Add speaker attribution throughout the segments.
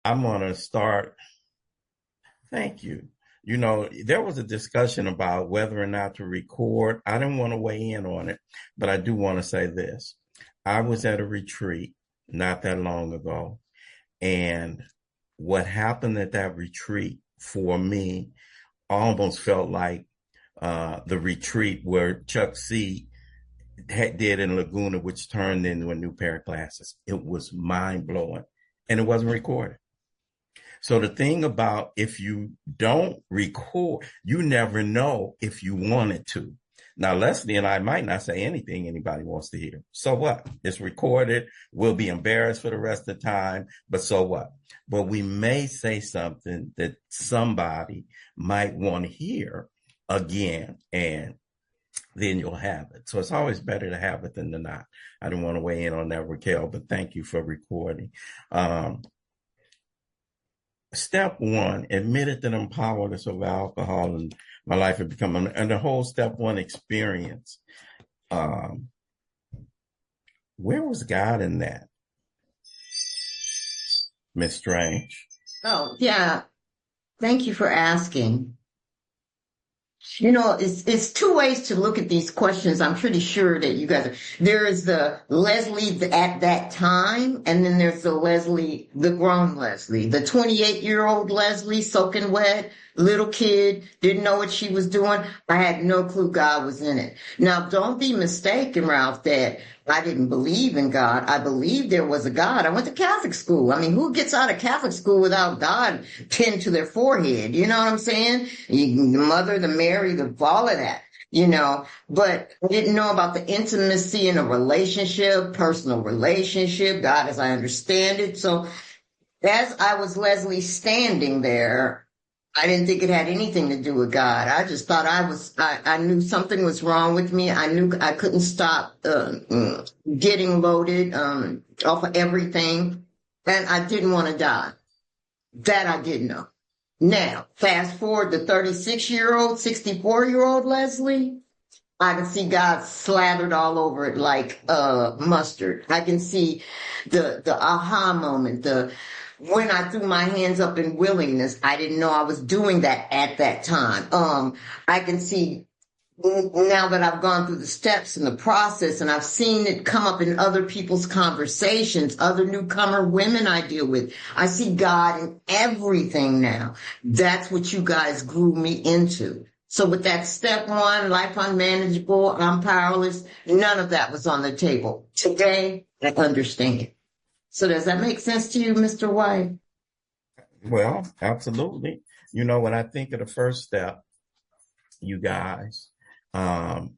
Speaker 1: I'm going to start. Thank you. You know, there was a discussion about whether or not to record. I didn't want to weigh in on it, but I do want to say this. I was at a retreat not that long ago, and what happened at that retreat for me almost felt like the retreat where Chuck C did in Laguna, which turned into a new pair of glasses. It was mind blowing, and it wasn't recorded. So the thing about if you don't record, you never know if you wanted to. Now, Leslie and I might not say anything anybody wants to hear. So what? It's recorded. We'll be embarrassed for the rest of the time, but so what? But we may say something that somebody might want to hear again, and then you'll have it. So it's always better to have it than to not. I didn't want to weigh in on that, Raquel, but thank you for recording. Step one, admitted that I'm powerless over alcohol and my life had become, and the whole step one experience. Where was God in that, Miss Strange?
Speaker 2: Oh, yeah. Thank you for asking. It's two ways to look at these questions. I'm pretty sure that you guys there is the Leslie at that time, and then there's the Leslie, the grown Leslie, the 28-year-old Leslie, soaking wet, little kid, didn't know what she was doing. I had no clue God was in it. Now, don't be mistaken, Ralph, that I didn't believe in God. I believed there was a God. I went to Catholic school. I mean, who gets out of Catholic school without God pinned to their forehead? You know what I'm saying? The mother, the Mary, all of that, but I didn't know about the intimacy in a relationship, personal relationship, God as I understand it. So as I was Leslie standing there, I didn't think it had anything to do with God. I just thought I knew something was wrong with me. I knew I couldn't stop getting loaded off of everything. And I didn't want to die. That I did know. Now, fast forward to 36-year-old, 64-year-old Leslie. I can see God slathered all over it like mustard. I can see the aha moment, when I threw my hands up in willingness. I didn't know I was doing that at that time. I can see now that I've gone through the steps and the process and I've seen it come up in other people's conversations, other newcomer women I deal with. I see God in everything now. That's what you guys grew me into. So with that step one, life unmanageable, I'm powerless, none of that was on the table. Today, I understand. So does that make sense to you, Mr. White?
Speaker 1: Well, absolutely. You know, when I think of the first step, you guys, and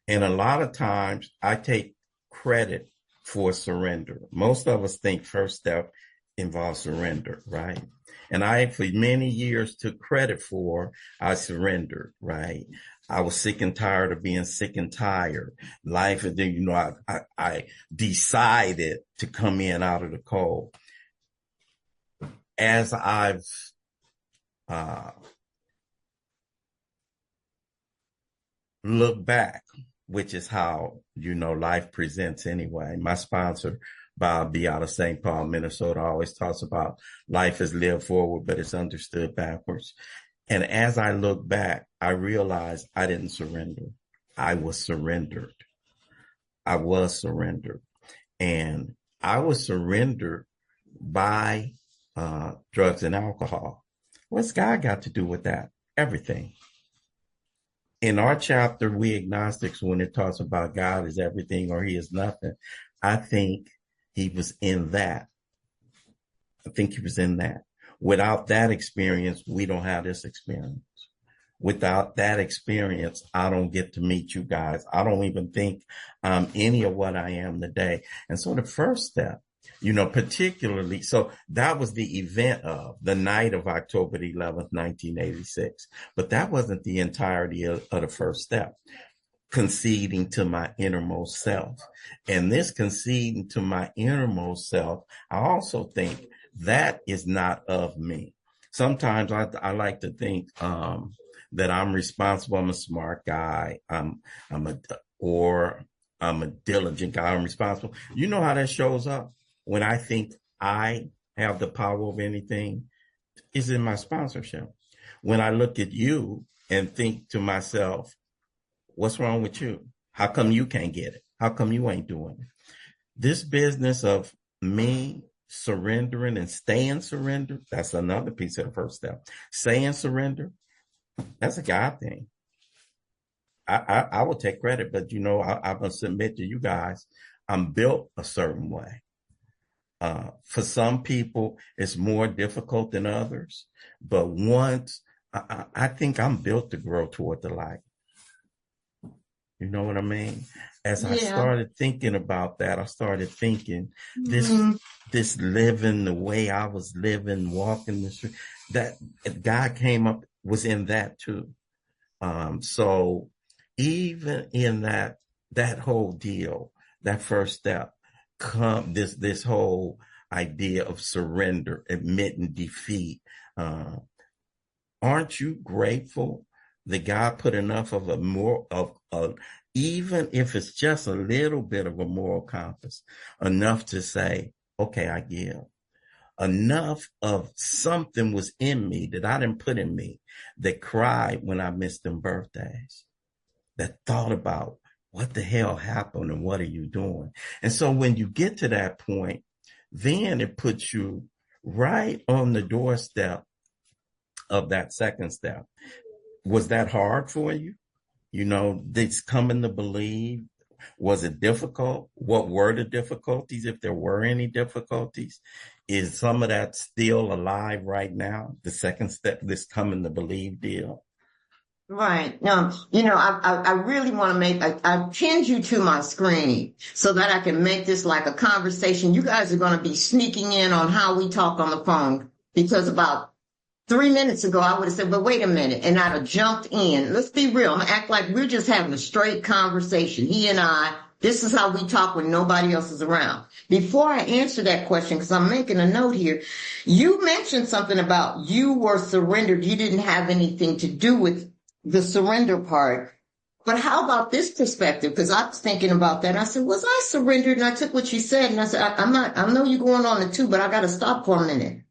Speaker 1: a lot of times I take credit for surrender. Most of us think first step involves surrender, right? And I, for many years, took credit for I surrendered, right? I was sick and tired of being sick and tired. Life, and then, I decided to come in out of the cold. As I've looked back, which is how, life presents anyway. My sponsor, Bob B. out of St. Paul, Minnesota, always talks about life is lived forward, but it's understood backwards. And as I look back, I realized I didn't surrender. I was surrendered. I was surrendered. And I was surrendered by drugs and alcohol. What's God got to do with that? Everything. In our chapter, we agnostics, when it talks about God is everything or he is nothing, I think he was in that. I think he was in that. Without that experience, we don't have this experience. Without that experience, I don't get to meet you guys. I don't even think I'm any of what I am today. And so the first step, particularly, so that was the event of the night of October 11th, 1986. But that wasn't the entirety of the first step. Conceding to my innermost self. And this conceding to my innermost self, I also think that is not of me. Sometimes I like to think that I'm responsible. I'm a smart guy. I'm a diligent guy. I'm responsible. You know how that shows up? When I think I have the power of anything is in my sponsorship. When I look at you and think to myself, what's wrong with you? How come you can't get it? How come you ain't doing it? This business of me surrendering and staying surrendered, that's another piece of the first step. Saying surrender, that's a God thing. I will take credit, but I'm going to submit to you guys, I'm built a certain way. For some people, it's more difficult than others. But once, I think I'm built to grow toward the light. You know what I mean? As I started thinking about that, I started thinking this living the way I was living, walking the street, that God came up, was in that too. So even in that whole deal, that first step, come this whole idea of surrender, admitting defeat. Aren't you grateful that God put enough of even if it's just a little bit of a moral compass, enough to say, okay, I give. Enough of something was in me that I didn't put in me, that cried when I missed them birthdays, that thought about what the hell happened and what are you doing? And so when you get to that point, then it puts you right on the doorstep of that second step. Was that hard for you? This coming to believe. Was it difficult? What were the difficulties, if there were any difficulties? Is some of that still alive right now? The second step, this coming to believe deal?
Speaker 2: Right. No, I really want to I pinned you to my screen so that I can make this like a conversation. You guys are going to be sneaking in on how we talk on the phone, because about 3 minutes ago, I would have said, but wait a minute. And I'd have jumped in. Let's be real. I'm going to act like we're just having a straight conversation. He and I, this is how we talk when nobody else is around. Before I answer that question, because I'm making a note here, you mentioned something about you were surrendered. You didn't have anything to do with the surrender part. But how about this perspective? Because I was thinking about that. I said, was I surrendered? And I took what you said and I said, I know you're going on the two, but I got to stop for a minute.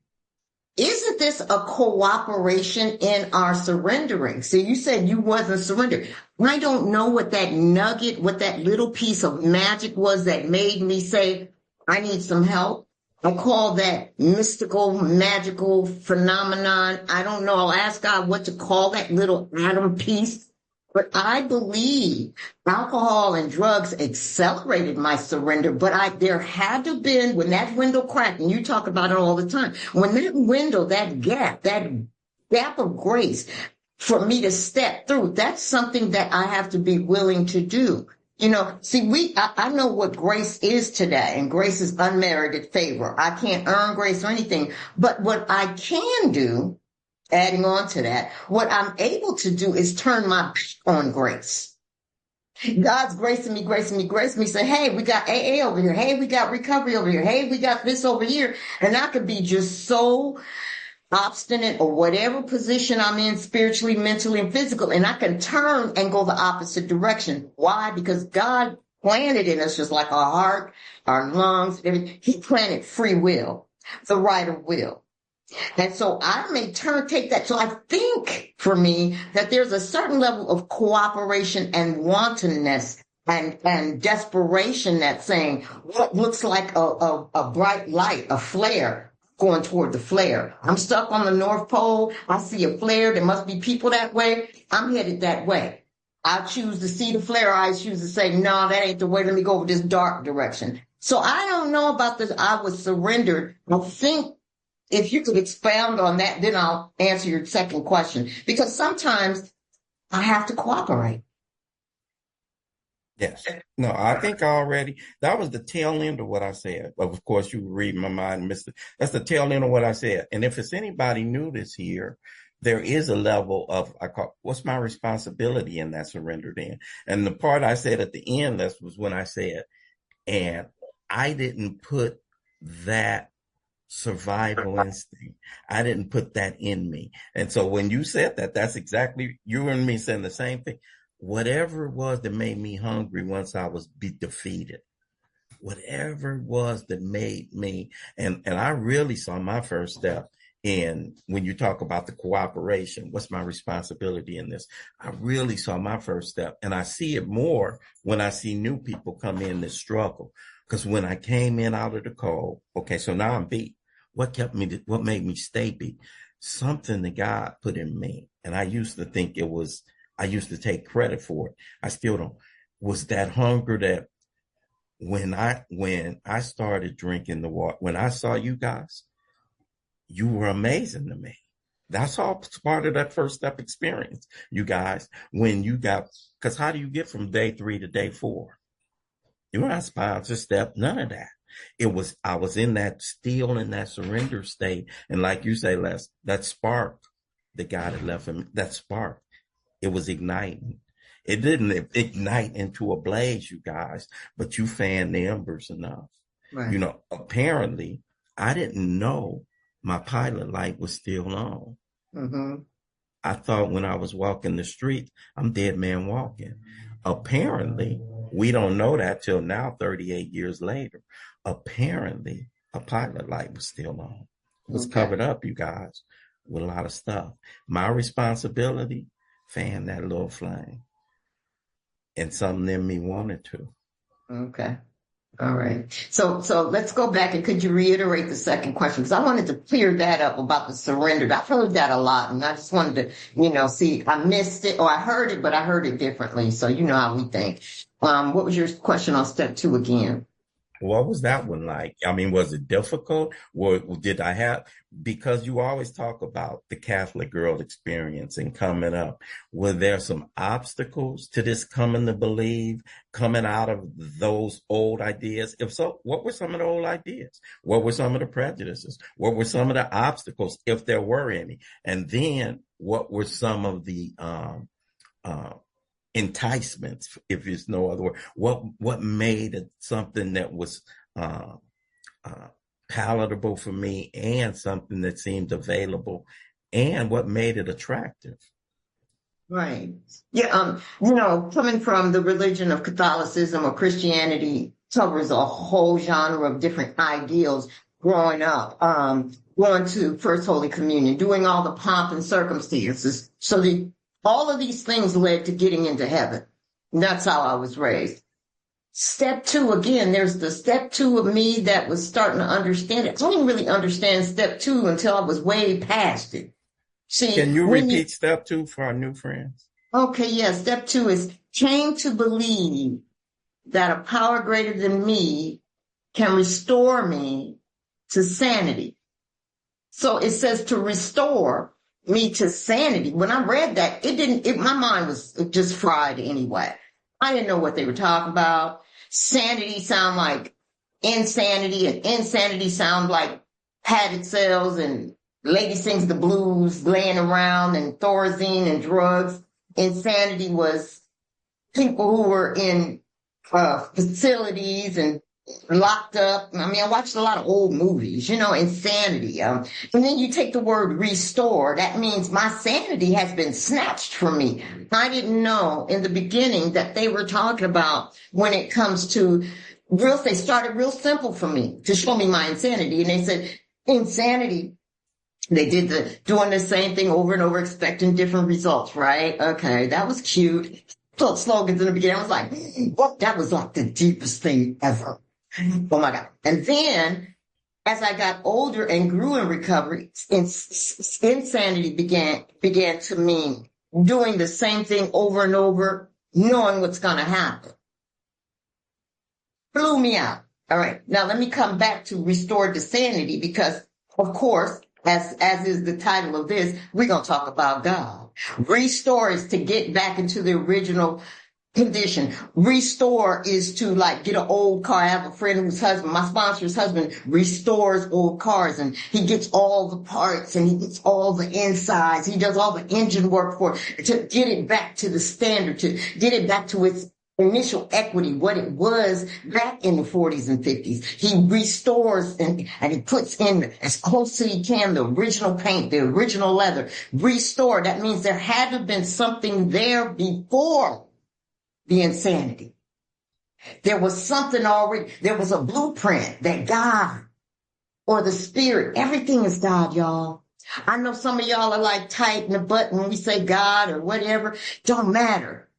Speaker 2: Isn't this a cooperation in our surrendering? So you said you wasn't surrendered. I don't know what that nugget, what that little piece of magic was that made me say, I need some help. I call that mystical, magical phenomenon. I don't know. I'll ask God what to call that little atom piece. But I believe alcohol and drugs accelerated my surrender. But there had to have been, when that window cracked, and you talk about it all the time, when that window, that gap of grace for me to step through, that's something that I have to be willing to do. I know what grace is today, and grace is unmerited favor. I can't earn grace or anything, but what I can do, adding on to that, what I'm able to do is turn my back on grace. God's gracing me, say, hey, we got AA over here. Hey, we got recovery over here. Hey, we got this over here. And I could be just so obstinate or whatever position I'm in spiritually, mentally, and physical, and I can turn and go the opposite direction. Why? Because God planted in us, just like our heart, our lungs, everything. He planted free will, the right of will. And so I may take that. So I think for me that there's a certain level of cooperation and wantonness and desperation that's saying what looks like a bright light, a flare, going toward the flare. I'm stuck on the North Pole. I see a flare. There must be people that way. I'm headed that way. I choose to see the flare. I choose to say, no, that ain't the way. Let me go over this dark direction. So I don't know about this. I was surrendered. I think if you could expound on that, then I'll answer your second question. Because sometimes I have to cooperate.
Speaker 1: Yes. No, I think already that was the tail end of what I said. Of course, you read my mind, Mister. That's the tail end of what I said. And if it's anybody new this here, there is a level of what's my responsibility in that surrendered in. And the part I said at the end, that was when I said, and I didn't put that survival instinct. I didn't put that in me. And so when you said that, that's exactly you and me saying the same thing. Whatever it was that made me hungry once I was defeated, whatever it was that made me, and I really saw my first step in when you talk about the cooperation, what's my responsibility in this? I really saw my first step, and I see it more when I see new people come in that struggle. Because when I came in out of the cold, okay, so now I'm beat. What made me stay beat? Something that God put in me. And I used to think I used to take credit for it. I still don't. Was that hunger that when I started drinking the water, when I saw you guys, you were amazing to me. That's all part of that first step experience, you guys. Because how do you get from day 3 to day 4? You're not sponsor step, none of that. I was in that still in that surrender state. And like you say, Les, that spark that God had left him, that spark, it was igniting. It didn't ignite into a blaze, you guys, but you fanned the embers enough.
Speaker 2: Right.
Speaker 1: Apparently, I didn't know my pilot light was still on.
Speaker 2: Mm-hmm.
Speaker 1: I thought when I was walking the street, I'm dead man walking. Apparently, we don't know that till now, 38 years later. Apparently, a pilot light was still on. It was covered up, you guys, with a lot of stuff. My responsibility, fan that little flame. And something in me wanted to.
Speaker 2: Okay. All right. So let's go back, and could you reiterate the second question? Because I wanted to clear that up about the surrender. I've heard that a lot, and I just wanted to, see, I missed it, or I heard it, but I heard it differently. So you know how we think. What was your question on step 2 again?
Speaker 1: What was that one like? I mean, was it difficult? Because you always talk about the Catholic girl experience and coming up, were there some obstacles to this coming to believe, coming out of those old ideas? If so, what were some of the old ideas? What were some of the prejudices? What were some of the obstacles, if there were any? And then what were some of the, enticements, if there's no other word? What made it something that was palatable for me, and something that seemed available, and what made it attractive?
Speaker 2: Right. Yeah. Coming from the religion of Catholicism or Christianity covers a whole genre of different ideals growing up. Going to First Holy Communion, doing all the pomp and circumstances. So all of these things led to getting into heaven. And that's how I was raised. Step 2, again, there's the step 2 of me that was starting to understand it. I didn't really understand step 2 until I was way past it. See,
Speaker 1: can you repeat step 2 for our new friends?
Speaker 2: Okay, yeah. Step 2 is came to believe that a power greater than me can restore me to sanity. So it says to restore me to sanity. When I read that, my mind was just fried anyway. I didn't know what they were talking about. Sanity sound like insanity, and insanity sound like padded cells and lady sings the blues laying around and Thorazine and drugs. Insanity was people who were in facilities and locked up. I mean, I watched a lot of old movies, insanity. And then you take the word restore. That means my sanity has been snatched from me. I didn't know in the beginning that they were talking about when it comes to they started real simple for me to show me my insanity. And they said, insanity. They did doing the same thing over and over, expecting different results, right? Okay, that was cute. Slogans in the beginning. I was like, well, that was like the deepest thing ever. Oh my God. And then as I got older and grew in recovery, insanity began to mean doing the same thing over and over, knowing what's going to happen. Blew me out. All right. Now let me come back to restored to sanity, because of course, as is the title of this, we're going to talk about God. Restore is to get back into the original condition. Restore is to get an old car. I have a friend whose husband, my sponsor's husband, restores old cars, and he gets all the parts and he gets all the insides. He does all the engine work for it to get it back to the standard, to get it back to its initial equity, what it was back in the 40s and 50s. He restores and he puts in as close as he can the original paint, the original leather. Restore, that means there had to have been something there before the insanity. There was something already, there was a blueprint that God or the spirit, everything is God, y'all. I know some of y'all are like tight in the butt when we say God or whatever. Don't matter.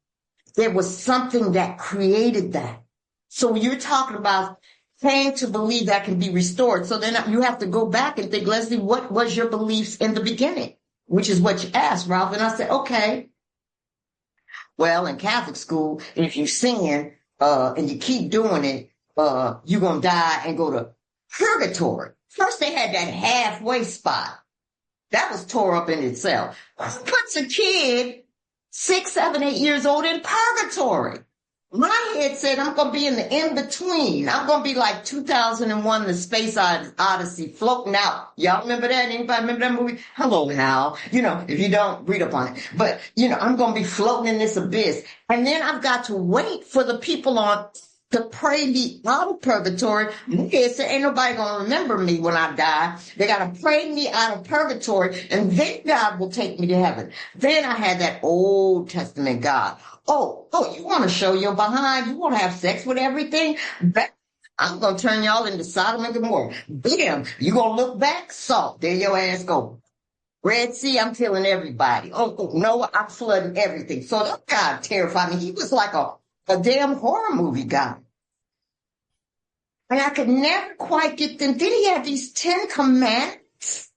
Speaker 2: There was something that created that. So you're talking about praying to believe that can be restored. So then you have to go back and think, Leslie, what was your beliefs in the beginning? Which is what you asked, Ralph. And I said, okay, well, in Catholic school, if you sin, and you keep doing it, you're going to die and go to purgatory. First, they had that halfway spot. That was tore up in itself. Who puts a kid 6, 7, 8 years old in purgatory? My head said I'm going to be in the in-between. I'm going to be like 2001, The Space Odyssey, floating out. Y'all remember that? Anybody remember that movie? Hello, Hal. You know, if you don't, read up on it. But, you know, I'm going to be floating in this abyss. And then I've got to wait for the people on to pray me out of purgatory. It said, ain't nobody going to remember me when I die. They got to pray me out of purgatory, and then God will take me to heaven. Then I had that Old Testament God. Oh, you want to show your behind? You want to have sex with everything? I'm going to turn y'all into Sodom and Gomorrah. Bam! You going to look back? Salt. There your ass go. Red Sea, I'm killing everybody. Oh, Noah, I'm flooding everything. So that God terrified me. He was like a damn horror movie guy. And I could never quite get them. Then he had these 10 commandments.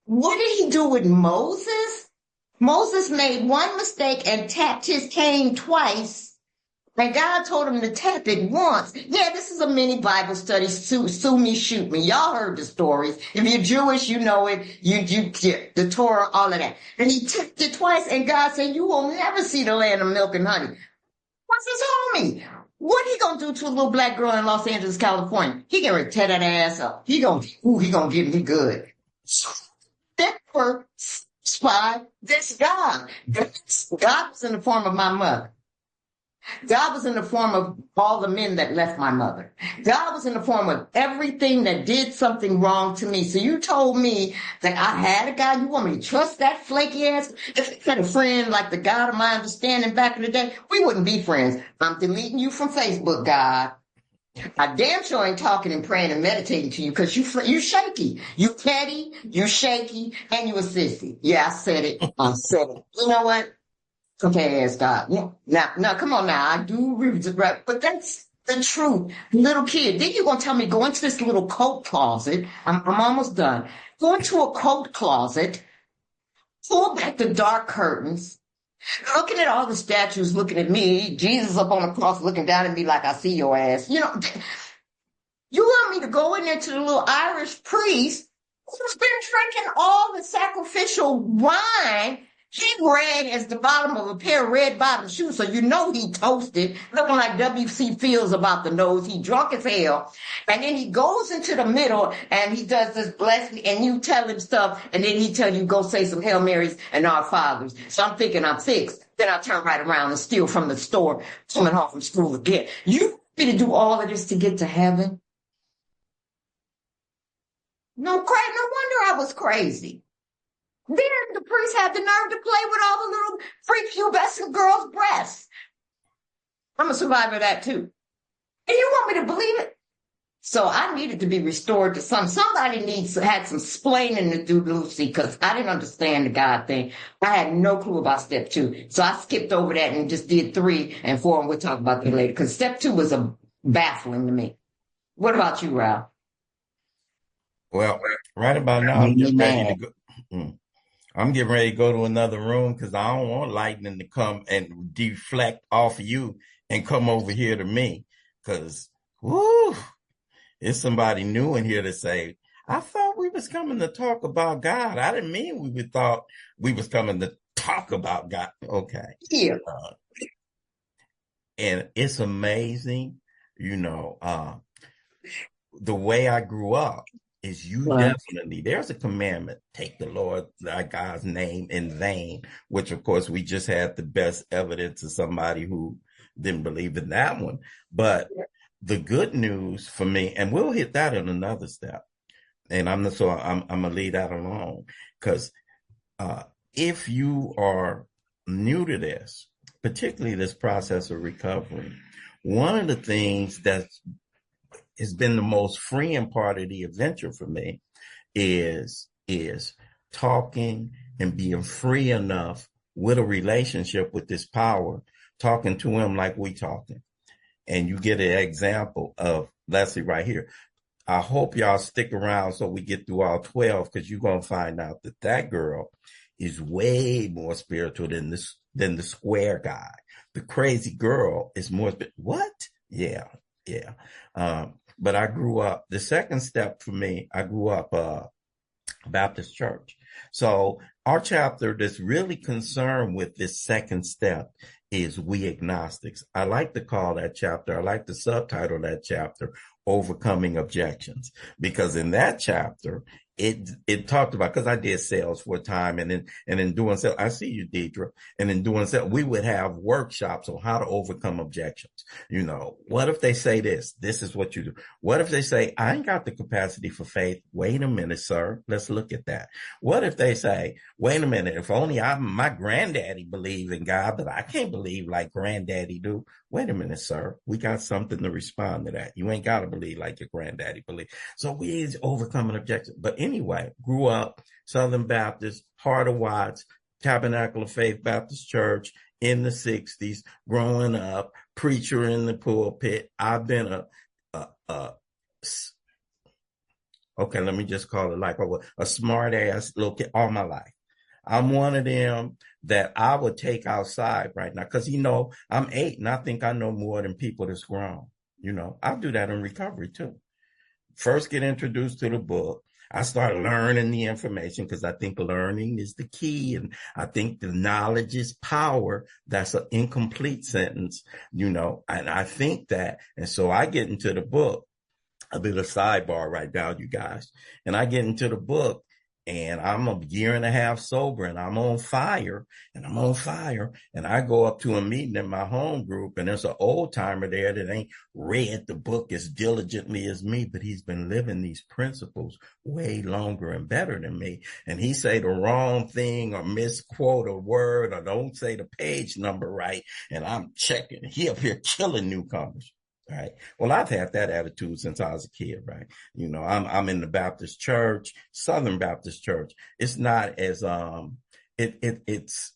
Speaker 2: What did he do with Moses? Moses made one mistake and tapped his cane twice. And God told him to tap it once. Yeah, this is a mini Bible study. Sue me, shoot me. Y'all heard the stories. If you're Jewish, you know it. You the Torah, all of that. And he tapped it twice, and God said, you will never see the land of milk and honey. What's his homie? What he gonna do to a little black girl in Los Angeles, California? He gonna tear that ass up. He gonna get me good. That first spy, this God. God was in the form of my mother. God was in the form of all the men that left my mother. God was in the form of everything that did something wrong to me. So you told me that I had a God. You want me to trust that flaky ass? If I had a friend like the God of my understanding back in the day, we wouldn't be friends. I'm deleting you from Facebook, God. I damn sure ain't talking and praying and meditating to you because you shaky. You petty, you shaky, and you a sissy. Yeah, I said it. I said it. You know what? Okay, ask God. Yeah. Now, come on now. I do right, but that's the truth. Little kid. Then you're going to tell me go into this little coat closet. I'm almost done. Go into a coat closet, pull back the dark curtains, looking at all the statues, looking at me, Jesus up on the cross, looking down at me like I see your ass. You know, you want me to go in there to the little Irish priest who's been drinking all the sacrificial wine. He red as the bottom of a pair of red bottom shoes, so you know he toasted, looking like W.C. Fields about the nose. He drunk as hell. And then he goes into the middle and he does this bless me, and you tell him stuff, and then he tell you go say some Hail Marys and Our Fathers. So I'm thinking I'm fixed. Then I turn right around and steal from the store, coming home from school again. You want me to do all of this to get to heaven? No, no wonder I was crazy. Then the priest had the nerve to play with all the little prepubescent girls' breasts. I'm a survivor of that too. And you want me to believe it? So I needed to be restored to somebody had some splaining to do, Lucy, because I didn't understand the God thing. I had no clue about step 2. So I skipped over that and just did 3 and 4, and we'll talk about that later. Because step 2 was baffling to me. What about you, Ralph?
Speaker 1: Well, right about now, I'm just ready to go. I'm getting ready to go to another room because I don't want lightning to come and deflect off of you and come over here to me. Because, whoo, it's somebody new in here to say, I thought we was coming to talk about God. I didn't mean we thought we was coming to talk about God. Okay.
Speaker 2: Yeah.
Speaker 1: And it's amazing, you know, the way I grew up is you definitely, there's a commandment, take the Lord thy God's name in vain, which of course we just had the best evidence of somebody who didn't believe in that one. But the good news for me, and we'll hit that in another step, and I'm gonna leave that alone, because if you are new to this, particularly this process of recovery, one of the things that has been the most freeing part of the adventure for me is talking and being free enough with a relationship with this power, talking to him like we talking. And you get an example of Leslie right here. I hope y'all stick around so we get through all 12, because you're going to find out that that girl is way more spiritual than the square guy. The crazy girl is more, what? Yeah, yeah. But I grew up, the second step for me, I grew up Baptist church. So our chapter that's really concerned with this second step is We Agnostics. I like to call that chapter, I like to subtitle that chapter, Overcoming Objections, because in that chapter, it talked about, because I did sales for a time, and in doing sales, I see you, Deidre, and in doing sales, we would have workshops on how to overcome objections. You know, what if they say this? This is what you do. What if they say, I ain't got the capacity for faith? Wait a minute, sir. Let's look at that. What if they say, wait a minute, if only my granddaddy believed in God, but I can't believe like granddaddy do. Wait a minute, sir. We got something to respond to that. You ain't got to believe like your granddaddy believed. So we overcome an objection. But anyway, grew up Southern Baptist, Heart of Watts, Tabernacle of Faith Baptist Church in the 60s, growing up, preacher in the pulpit. I've been okay, let me just call it like a smart ass little kid all my life. I'm one of them that I would take outside right now, because I'm 8 and I think I know more than people that's grown. I'll do that in recovery too. First get introduced to the book. I start learning the information, because I think learning is the key. And I think the knowledge is power. That's an incomplete sentence, and I think that. And so I get into the book. A bit of sidebar right now, you guys. And I get into the book, and I'm a year and a half sober, and I'm on fire, and I go up to a meeting in my home group, and there's an old timer there that ain't read the book as diligently as me, but he's been living these principles way longer and better than me. And he say the wrong thing or misquote a word or don't say the page number right, and I'm checking. He up here killing newcomers. Right. Well, I've had that attitude since I was a kid, right? I'm in the Baptist church, Southern Baptist church. It's not as it's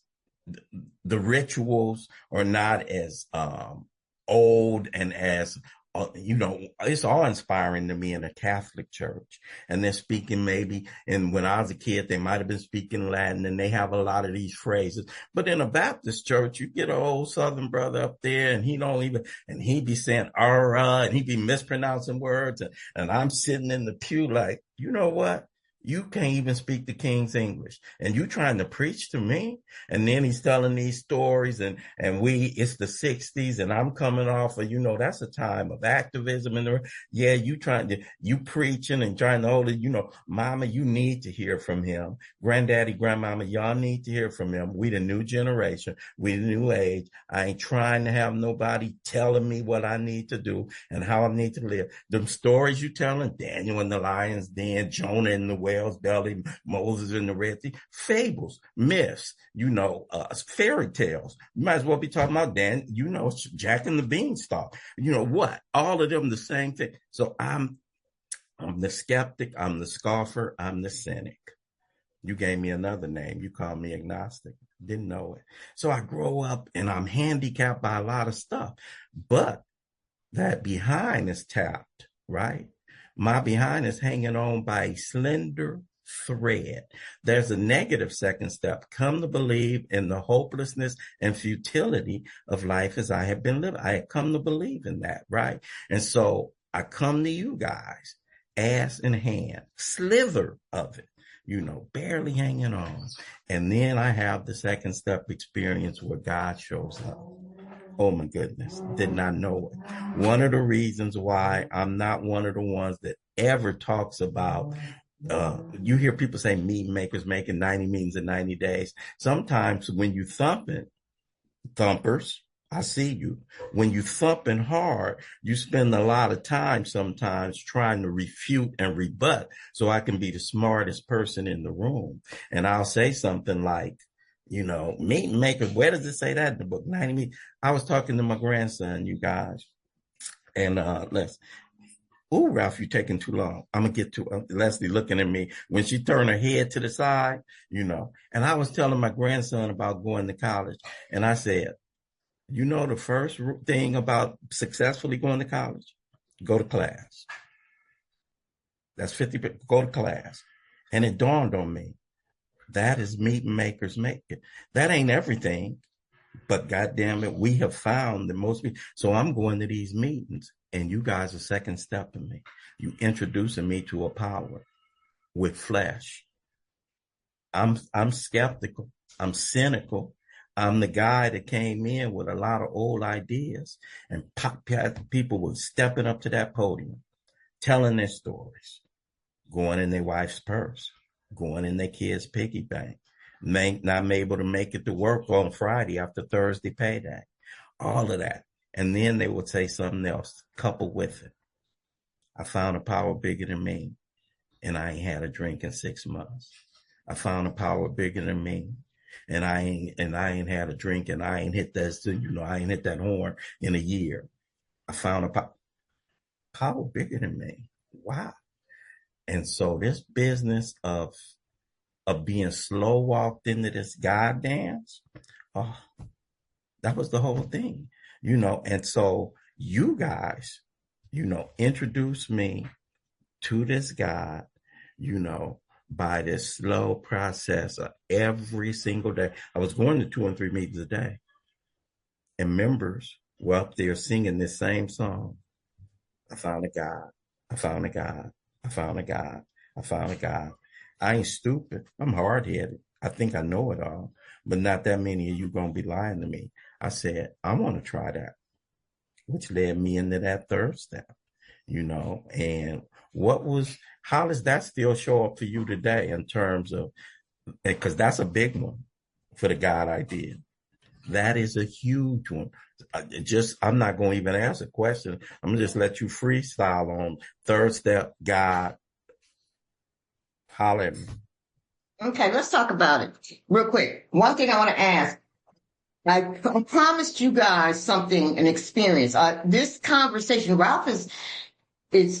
Speaker 1: the rituals are not as old and as it's all inspiring to me in a Catholic church. And they're speaking maybe, and when I was a kid, they might have been speaking Latin, and they have a lot of these phrases. But in a Baptist church, you get an old Southern brother up there, and he be saying, and he be mispronouncing words. And I'm sitting in the pew like, you know what? You can't even speak the King's English, and you trying to preach to me. And then he's telling these stories, and it's the 60s, and I'm coming off of, that's a time of activism. And you preaching and trying to hold it, mama, you need to hear from him. Granddaddy, grandmama, y'all need to hear from him. We the new generation, we the new age. I ain't trying to have nobody telling me what I need to do and how I need to live. Them stories you telling, Daniel in the lion's den, Jonah in the whale's belly, Moses in the Red Sea, fables, myths, fairy tales. You might as well be talking about Jack and the Beanstalk. What? All of them the same thing. So I'm the skeptic, I'm the scoffer, I'm the cynic. You gave me another name. You called me agnostic. Didn't know it. So I grow up and I'm handicapped by a lot of stuff. But that behind is tapped, right? My behind is hanging on by a slender thread. There's a negative second step. Come to believe in the hopelessness and futility of life as I have been living. I have come to believe in that, right? And so I come to you guys, ass in hand, slither of it, barely hanging on. And then I have the second step experience where God shows up. Oh my goodness, did not know it. One of the reasons why I'm not one of the ones that ever talks about, you hear people say meeting makers making 90 meetings in 90 days. Sometimes when you thumpers, I see you. When you thumping hard, you spend a lot of time sometimes trying to refute and rebut so I can be the smartest person in the room. And I'll say something like, meeting maker, where does it say that in the book? 90 meetings. I was talking to my grandson, you guys, And ooh, Ralph, you taking too long. I'm gonna get to Leslie looking at me when she turned her head to the side, And I was telling my grandson about going to college, and I said, the first thing about successfully going to college, go to class. That's 50. Go to class, and it dawned on me that is meeting makers make it. That ain't everything, but goddamn it, we have found the most. So I'm going to these meetings, and you guys are second stepping me. You introducing me to a power with flesh. I'm skeptical. I'm cynical. I'm the guy that came in with a lot of old ideas, and people were stepping up to that podium, telling their stories, going in their wife's purse, going in their kids' piggy bank, not able to make it to work on Friday after Thursday payday, all of that. And then they would say something else, coupled with it. I found a power bigger than me, and I ain't had a drink in 6 months. I found a power bigger than me, and I ain't had a drink, and I ain't hit that, I ain't hit that horn in a year. I found a power bigger than me. Wow. And so this business of being slow walked into this God dance, that was the whole thing, And so you guys, introduced me to this God, by this slow process of every single day. I was going to 2 and 3 meetings a day, and members were up there singing this same song. I found a God. I found a God. I found a God. I found a God. I ain't stupid. I'm hard-headed. I think I know it all, but not that many of you going to be lying to me. I said, I want to try that, which led me into that third step, and how does that still show up for you today in terms of, because that's a big one for the God idea. That is a huge one. I'm not going to even ask a question. I'm going to just let you freestyle on third step, God. Holler at me.
Speaker 2: Okay, let's talk about it real quick. One thing I want to ask. I promised you guys something, an experience. This conversation, Ralph is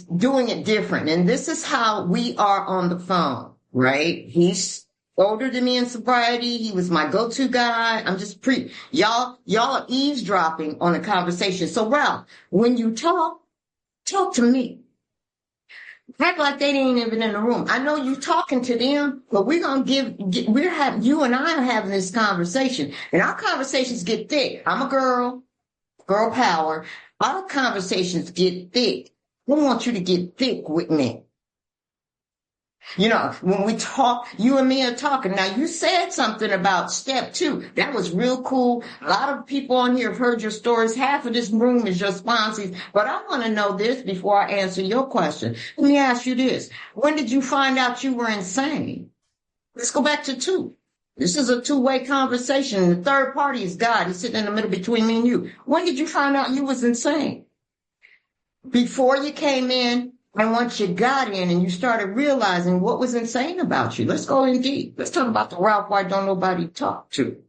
Speaker 2: doing it different. And this is how we are on the phone, right? He's older than me in sobriety. He was my go-to guy. I'm just y'all are eavesdropping on a conversation. So Ralph, when you talk to me. Act like they ain't even in the room. I know you talking to them, but you and I are having this conversation, and our conversations get thick. I'm a girl power. Our conversations get thick. I want you to get thick with me. When we talk, you and me are talking. Now, you said something about step 2. That was real cool. A lot of people on here have heard your stories. Half of this room is your sponsors. But I want to know this before I answer your question. Let me ask you this. When did you find out you were insane? Let's go back to 2. This is a two-way conversation. The third party is God. He's sitting in the middle between me and you. When did you find out you was insane? Before you came in? And once you got in and you started realizing what was insane about you, let's go in deep. Let's talk about the Ralph White don't nobody talk to.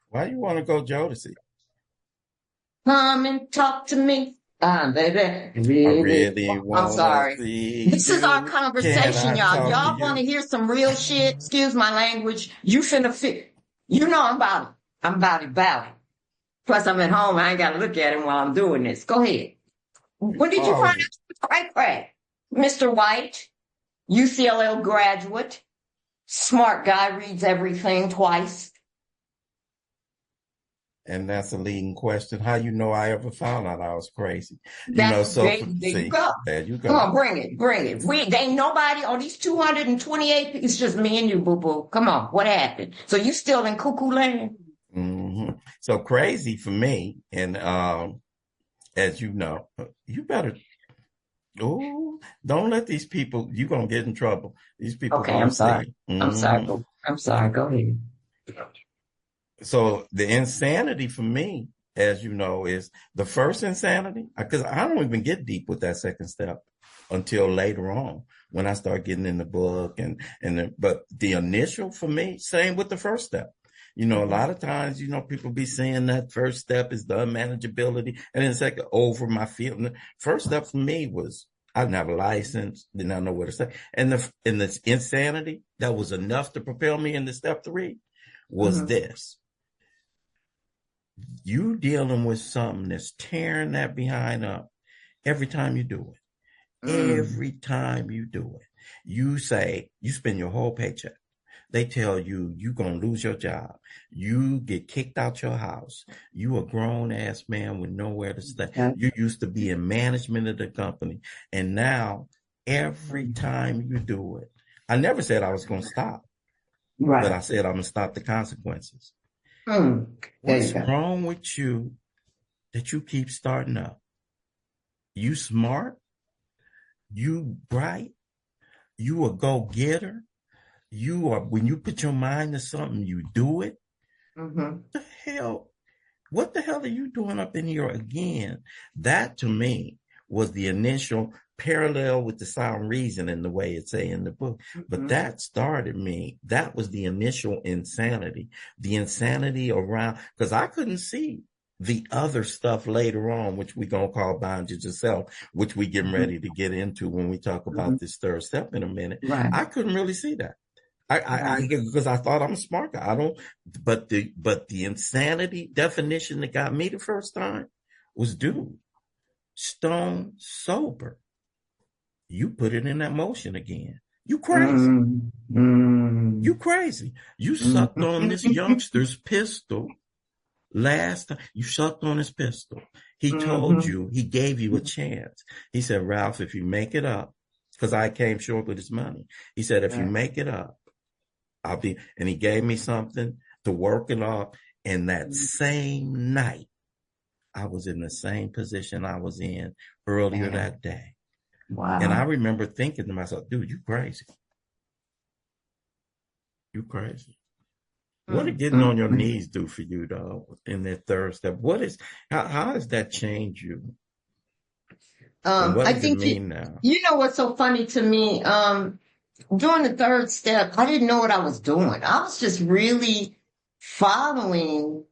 Speaker 1: Why you want to go Jodeci?
Speaker 2: Come and talk to me. Baby.
Speaker 1: I really want
Speaker 2: I'm sorry. This is our conversation, y'all. Y'all want to hear some real shit? Excuse my language. You finna fit. I'm about it. I'm about it. Plus, I'm at home. I ain't got to look at him while I'm doing this. Go ahead. When did you find out? Craig? Mr. White, UCLA graduate, smart guy, reads everything twice.
Speaker 1: And that's a leading question. How you know I ever found out I was crazy?
Speaker 2: There you go. Come on, bring it. Ain't nobody on these 228. It's just me and you, boo boo. Come on, what happened? So you still in cuckoo land?
Speaker 1: Mm-hmm. So crazy for me, and as you know, you better. Oh, don't let these people. You're gonna get in trouble. These people.
Speaker 2: Okay, I'm sorry. Mm-hmm. I'm sorry. Go ahead.
Speaker 1: So the insanity for me, as you know, is the first insanity, because I don't even get deep with that second step until later on when I start getting in the book but the initial for me, same with the first step. A lot of times, people be saying that first step is the unmanageability. And then second, over my field. First step for me was I didn't have a license, did not know where to stay. And the insanity that was enough to propel me into step three was
Speaker 2: Mm-hmm.
Speaker 1: this. You dealing with something that's tearing that behind up every time you do it.
Speaker 2: Mm-hmm.
Speaker 1: Every time you do it. You say, you spend your whole paycheck. They tell you you're going to lose your job. You get kicked out your house. You a grown ass man with nowhere to stay.
Speaker 2: Yeah.
Speaker 1: You used to be in management of the company. And now every time you do it, I never said I was going to stop, but
Speaker 2: Right.
Speaker 1: I said I'm going to stop the consequences.
Speaker 2: Mm. There you
Speaker 1: What's
Speaker 2: go.
Speaker 1: wrong with you that you keep starting up? You smart, you bright, you a go-getter. When you put your mind to something, you do it.
Speaker 2: Mm-hmm.
Speaker 1: The hell, what the hell are you doing up in here again? That to me was the initial parallel with the sound reason in the way it's say in the book. But
Speaker 2: Mm-hmm.
Speaker 1: that started me. That was the initial insanity. The insanity around, because I couldn't see the other stuff later on, which we gonna call bondage of self, which we getting
Speaker 2: Mm-hmm.
Speaker 1: ready to get into when we talk
Speaker 2: Mm-hmm.
Speaker 1: about this third step in a minute.
Speaker 2: Right.
Speaker 1: I couldn't really see that.
Speaker 2: Right.
Speaker 1: Because I thought I'm a smart guy. I don't, but the insanity definition that got me the first time was, dude, stone sober. You put it in that motion again. You crazy.
Speaker 2: Mm-hmm.
Speaker 1: You crazy. You sucked on this
Speaker 2: Mm-hmm.
Speaker 1: youngster's pistol last time. You sucked on his pistol. He told
Speaker 2: Mm-hmm.
Speaker 1: you, he gave you a chance. He said, Ralph, if you make it up, because I came short with his money. He said, if you
Speaker 2: Right.
Speaker 1: make it up, and he gave me something to work it off. And that same night, I was in the same position I was in earlier
Speaker 2: Man.
Speaker 1: that day. And I
Speaker 2: Wow.
Speaker 1: remember thinking to myself, dude, you crazy. You crazy. What did getting on your
Speaker 2: Mm-hmm.
Speaker 1: knees do for you, though, in that third step? How does that change you? And what
Speaker 2: I
Speaker 1: does it
Speaker 2: think
Speaker 1: mean now?
Speaker 2: you know what's so funny to me? During the third step, I didn't know what I was doing. I was just really following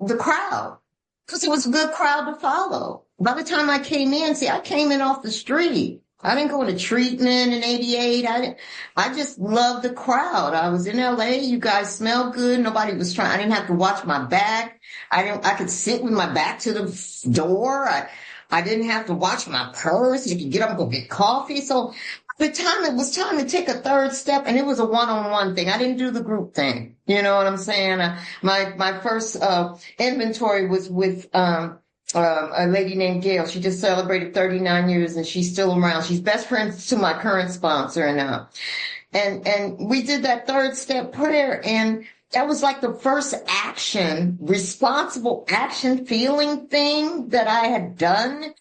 Speaker 2: the crowd because it was a good crowd to follow. By the time I came in, see, I came in off the street. I didn't go into treatment in '88. I just loved the crowd. I was in LA. You guys smelled good. Nobody was trying. I didn't have to watch my back. I could sit with my back to the door. I didn't have to watch my purse. You could get up and go get coffee. So the time it was time to take a third step, and it was a one-on-one thing. I didn't do the group thing. You know what I'm saying? My first inventory was with a lady named Gail. She just celebrated 39 years, and she's still around. She's best friends to my current sponsor, and we did that third step prayer, and that was like the first action, responsible action feeling thing that I had done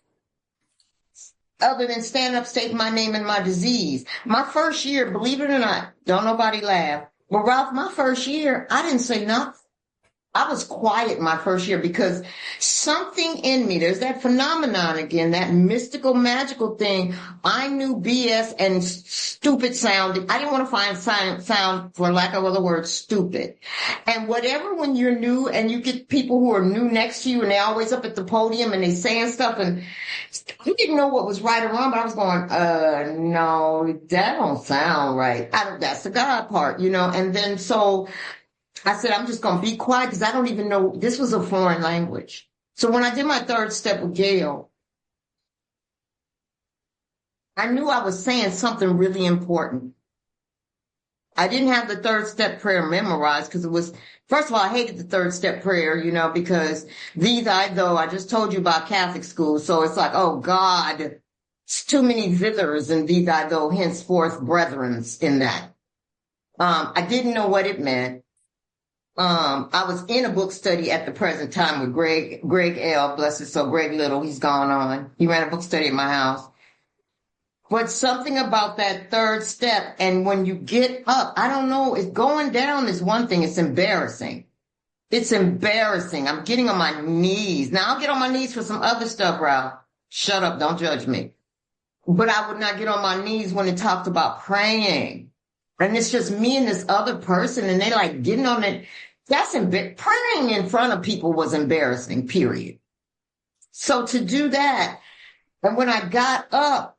Speaker 2: other than stand up, state my name and my disease. My first year, believe it or not, don't nobody laugh. But Ralph, my first year, I didn't say nothing. I was quiet my first year because something in me, there's that phenomenon again, that mystical, magical thing. I knew BS and stupid sounding. I didn't want to sound, for lack of other words, stupid. And whatever, when you're new and you get people who are new next to you and they're always up at the podium and they saying stuff, and I didn't know what was right or wrong, but I was going, no, that don't sound right. That's the God part, and then so I said, I'm just going to be quiet because I don't even know. This was a foreign language. So when I did my third step with Gail, I knew I was saying something really important. I didn't have the third step prayer memorized because it was, first of all, I hated the third step prayer, because I just told you about Catholic school. So it's like, oh God, it's too many thithers and these I though henceforth brethrens in that. I didn't know what it meant. I was in a book study at the present time with Greg L. Bless his soul, Greg Little. He's gone on. He ran a book study at my house. But something about that third step, and when you get up, I don't know, it's going down is one thing. It's embarrassing. It's embarrassing. I'm getting on my knees. Now I'll get on my knees for some other stuff, Ralph. Shut up. Don't judge me. But I would not get on my knees when it talked about praying. And it's just me and this other person, and they like getting on it. Praying in front of people was embarrassing, period. So to do that, and when I got up,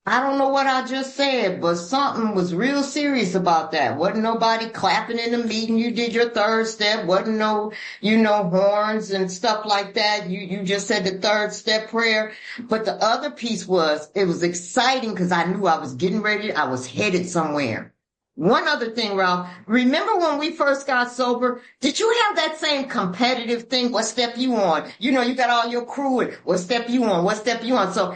Speaker 2: I don't know what I just said, but something was real serious about that. Wasn't nobody clapping in the meeting. You did your third step. Wasn't no, horns and stuff like that. You just said the third step prayer. But the other piece was, it was exciting because I knew I was getting ready. I was headed somewhere. One other thing, Ralph, remember when we first got sober, did you have that same competitive thing? What step you on? You got all your crew and what step you on? What step you on? So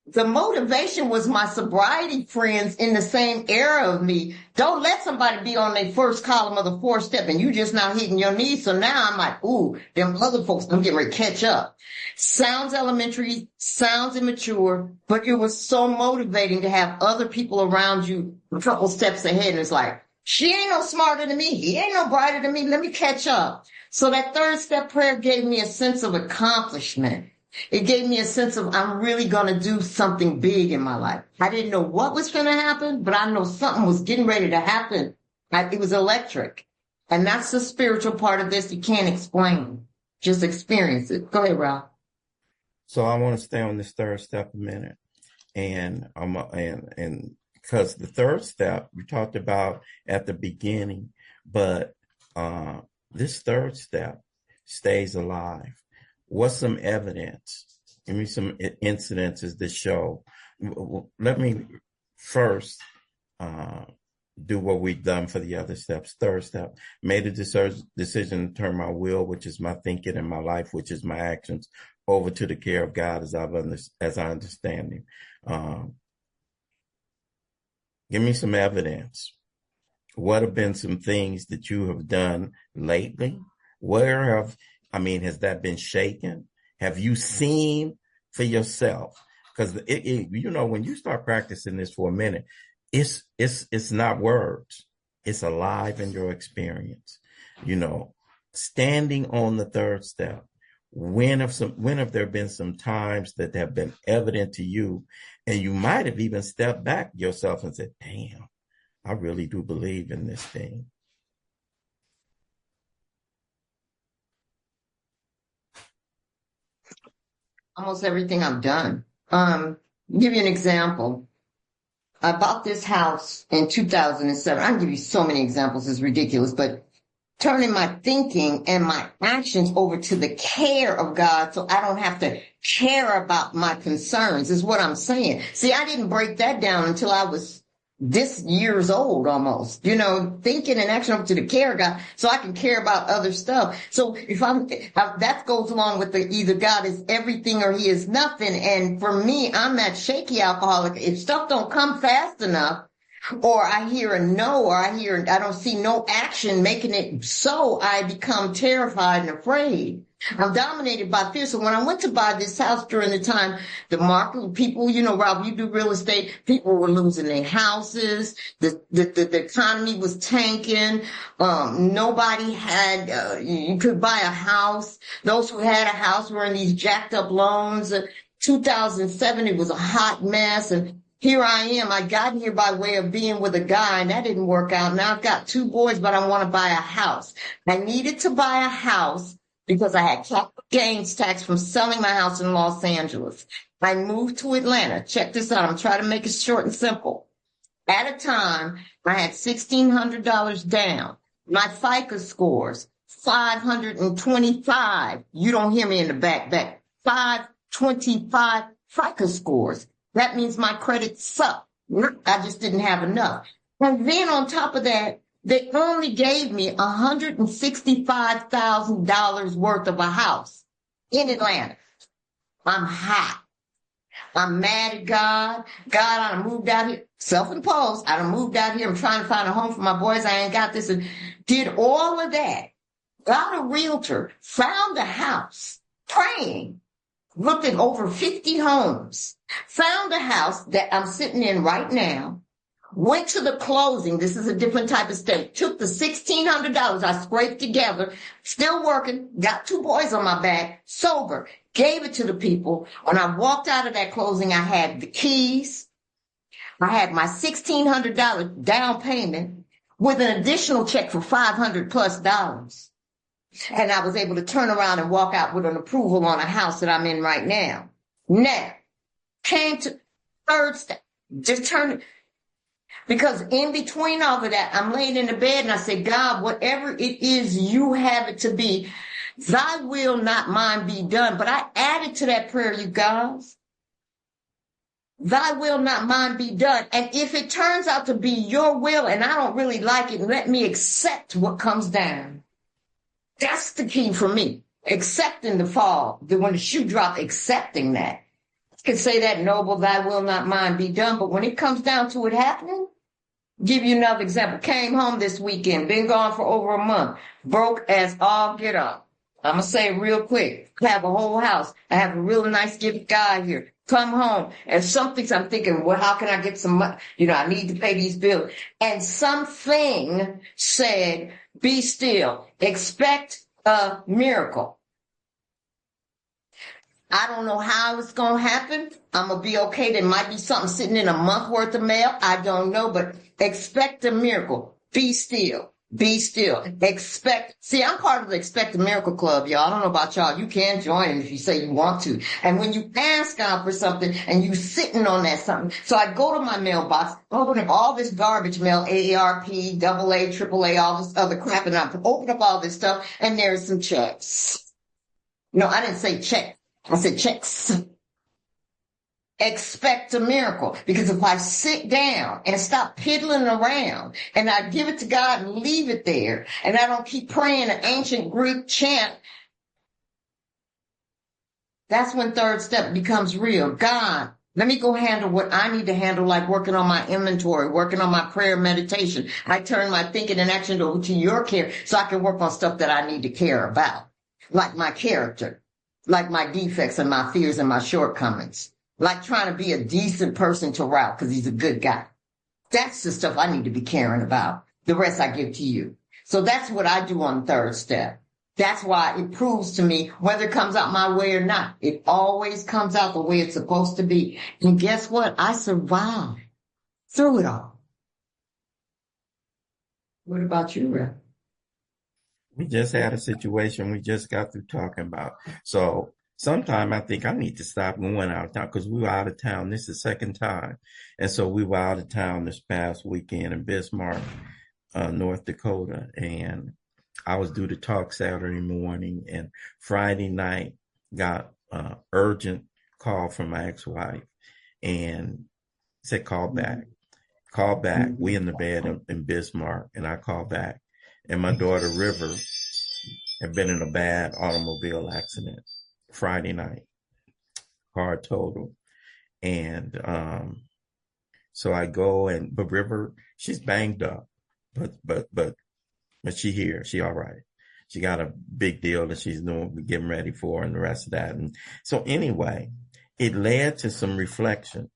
Speaker 2: the motivation was my sobriety friends in the same era of me. Don't let somebody be on their first column of the fourth step and you just now hitting your knees. So now I'm like, ooh, them other folks, I'm getting ready to catch up. Sounds elementary, sounds immature, but it was so motivating to have other people around you a couple steps ahead. And it's like, she ain't no smarter than me. He ain't no brighter than me. Let me catch up. So that third step prayer gave me a sense of accomplishment. It gave me a sense of I'm really going to do something big in my life. I didn't know what was going to happen, but I know something was getting ready to happen. It was electric. And that's the spiritual part of this you can't explain. Just experience it. Go ahead, Ralph.
Speaker 1: So I want to stay on this third step a minute. And because the third step we talked about at the beginning, but this third step stays alive. What's some evidence? Give me some incidences that show. Let me first do what we've done for the other steps. Third step, made a decision to turn my will, which is my thinking, and my life, which is my actions, over to the care of God as I understand Him. Give me some evidence. What have been some things that you have done lately? Has that been shaken? Have you seen for yourself? Because when you start practicing this for a minute, it's not words. It's alive in your experience. Standing on the third step. When have there been some times that have been evident to you, and you might have even stepped back yourself and said, "Damn, I really do believe in this thing."
Speaker 2: Almost everything I've done. Give you an example. I bought this house in 2007. I can give you so many examples. It's ridiculous, but turning my thinking and my actions over to the care of God so I don't have to care about my concerns is what I'm saying. See, I didn't break that down until I was this years old almost, thinking and action over to the care of God so I can care about other stuff. So that goes along with the either God is everything or He is nothing. And for me, I'm that shaky alcoholic. If stuff don't come fast enough, or I hear a no, or I don't see no action making it so, I become terrified and afraid. I'm dominated by fear. So when I went to buy this house during the time, the market, people, Rob, you do real estate, people were losing their houses. The economy was tanking. Nobody had, you could buy a house. Those who had a house were in these jacked up loans. 2007, it was a hot mess. And here I am. I got here by way of being with a guy, and that didn't work out. Now I've got 2 boys, but I want to buy a house. I needed to buy a house because I had capital gains tax from selling my house in Los Angeles. I moved to Atlanta. Check this out. I'm trying to make it short and simple. At a time, I had $1,600 down. My FICO scores, 525. You don't hear me in the back. 525 FICO scores. That means my credit sucked. I just didn't have enough. And then on top of that, they only gave me $165,000 worth of a house in Atlanta. I'm hot. I'm mad at God. God, I done moved out here. Self-imposed. I done moved out here. I'm trying to find a home for my boys. I ain't got this. And did all of that. Got a realtor. Found a house. Praying. Looked at over 50 homes, found a house that I'm sitting in right now, went to the closing. This is a different type of state. Took the $1,600 I scraped together, still working, got 2 boys on my back, sober, gave it to the people. When I walked out of that closing, I had the keys. I had my $1,600 down payment. with an additional check for $500+. And I was able to turn around and walk out with an approval on a house that I'm in right now. Now, came to third step. Just turn it. Because in between all of that, I'm laying in the bed and I said, God, whatever it is you have it to be, thy will, not mine, be done. But I added to that prayer, you guys, thy will, not mine, be done. And if it turns out to be your will and I don't really like it, let me accept what comes down. That's the key for me. Accepting the fall. When the shoe dropped, accepting that. I can say that, noble, thy will, not mine, be done. But when it comes down to it happening, give you another example. Came home this weekend, been gone for over a month, broke as all get up. I'm going to say it real quick. I have a whole house. I have a real nice gift guy here. Come home. And I'm thinking, well, how can I get some money? I need to pay these bills. And something said, be still. Expect a miracle. I don't know how it's going to happen. I'm going to be okay. There might be something sitting in a month worth of mail. I don't know, but expect a miracle. Be still. Be still. See, I'm part of the Expect a Miracle Club, y'all. I don't know about y'all. You can join if you say you want to. And when you ask God for something and you sitting on that something. So I go to my mailbox, open up all this garbage mail, AARP, AA, AAA, all this other crap, and I open up all this stuff, and there's some checks. No, I didn't say check. I said checks. Expect a miracle. Because if I sit down and stop piddling around and I give it to God and leave it there, and I don't keep praying an ancient Greek chant, that's when third step becomes real. God, let me go handle what I need to handle, like working on my inventory, working on my prayer meditation. I turn my thinking and action over to your care so I can work on stuff that I need to care about, like my character, like my defects and my fears and my shortcomings. Like trying to be a decent person to Ralph because he's a good guy. That's the stuff I need to be caring about. The rest I give to you. So that's what I do on third step. That's why it proves to me whether it comes out my way or not. It always comes out the way it's supposed to be. And guess what? I survived through it all. What about you, Ralph?
Speaker 1: We just had a situation we just got through talking about. So sometime I think I need to stop going out of town because we were out of town. This is the second time. And so we were out of town this past weekend in Bismarck, North Dakota. And I was due to talk Saturday morning, and Friday night got urgent call from my ex-wife and said, call back. Call back. We in the bed in Bismarck, and I called back. And my daughter, River, had been in a bad automobile accident Friday night, car total. And so I go, but River, she's banged up, but she here, she all right. She got a big deal that she's getting ready for, and the rest of that. And so anyway, it led to some reflection.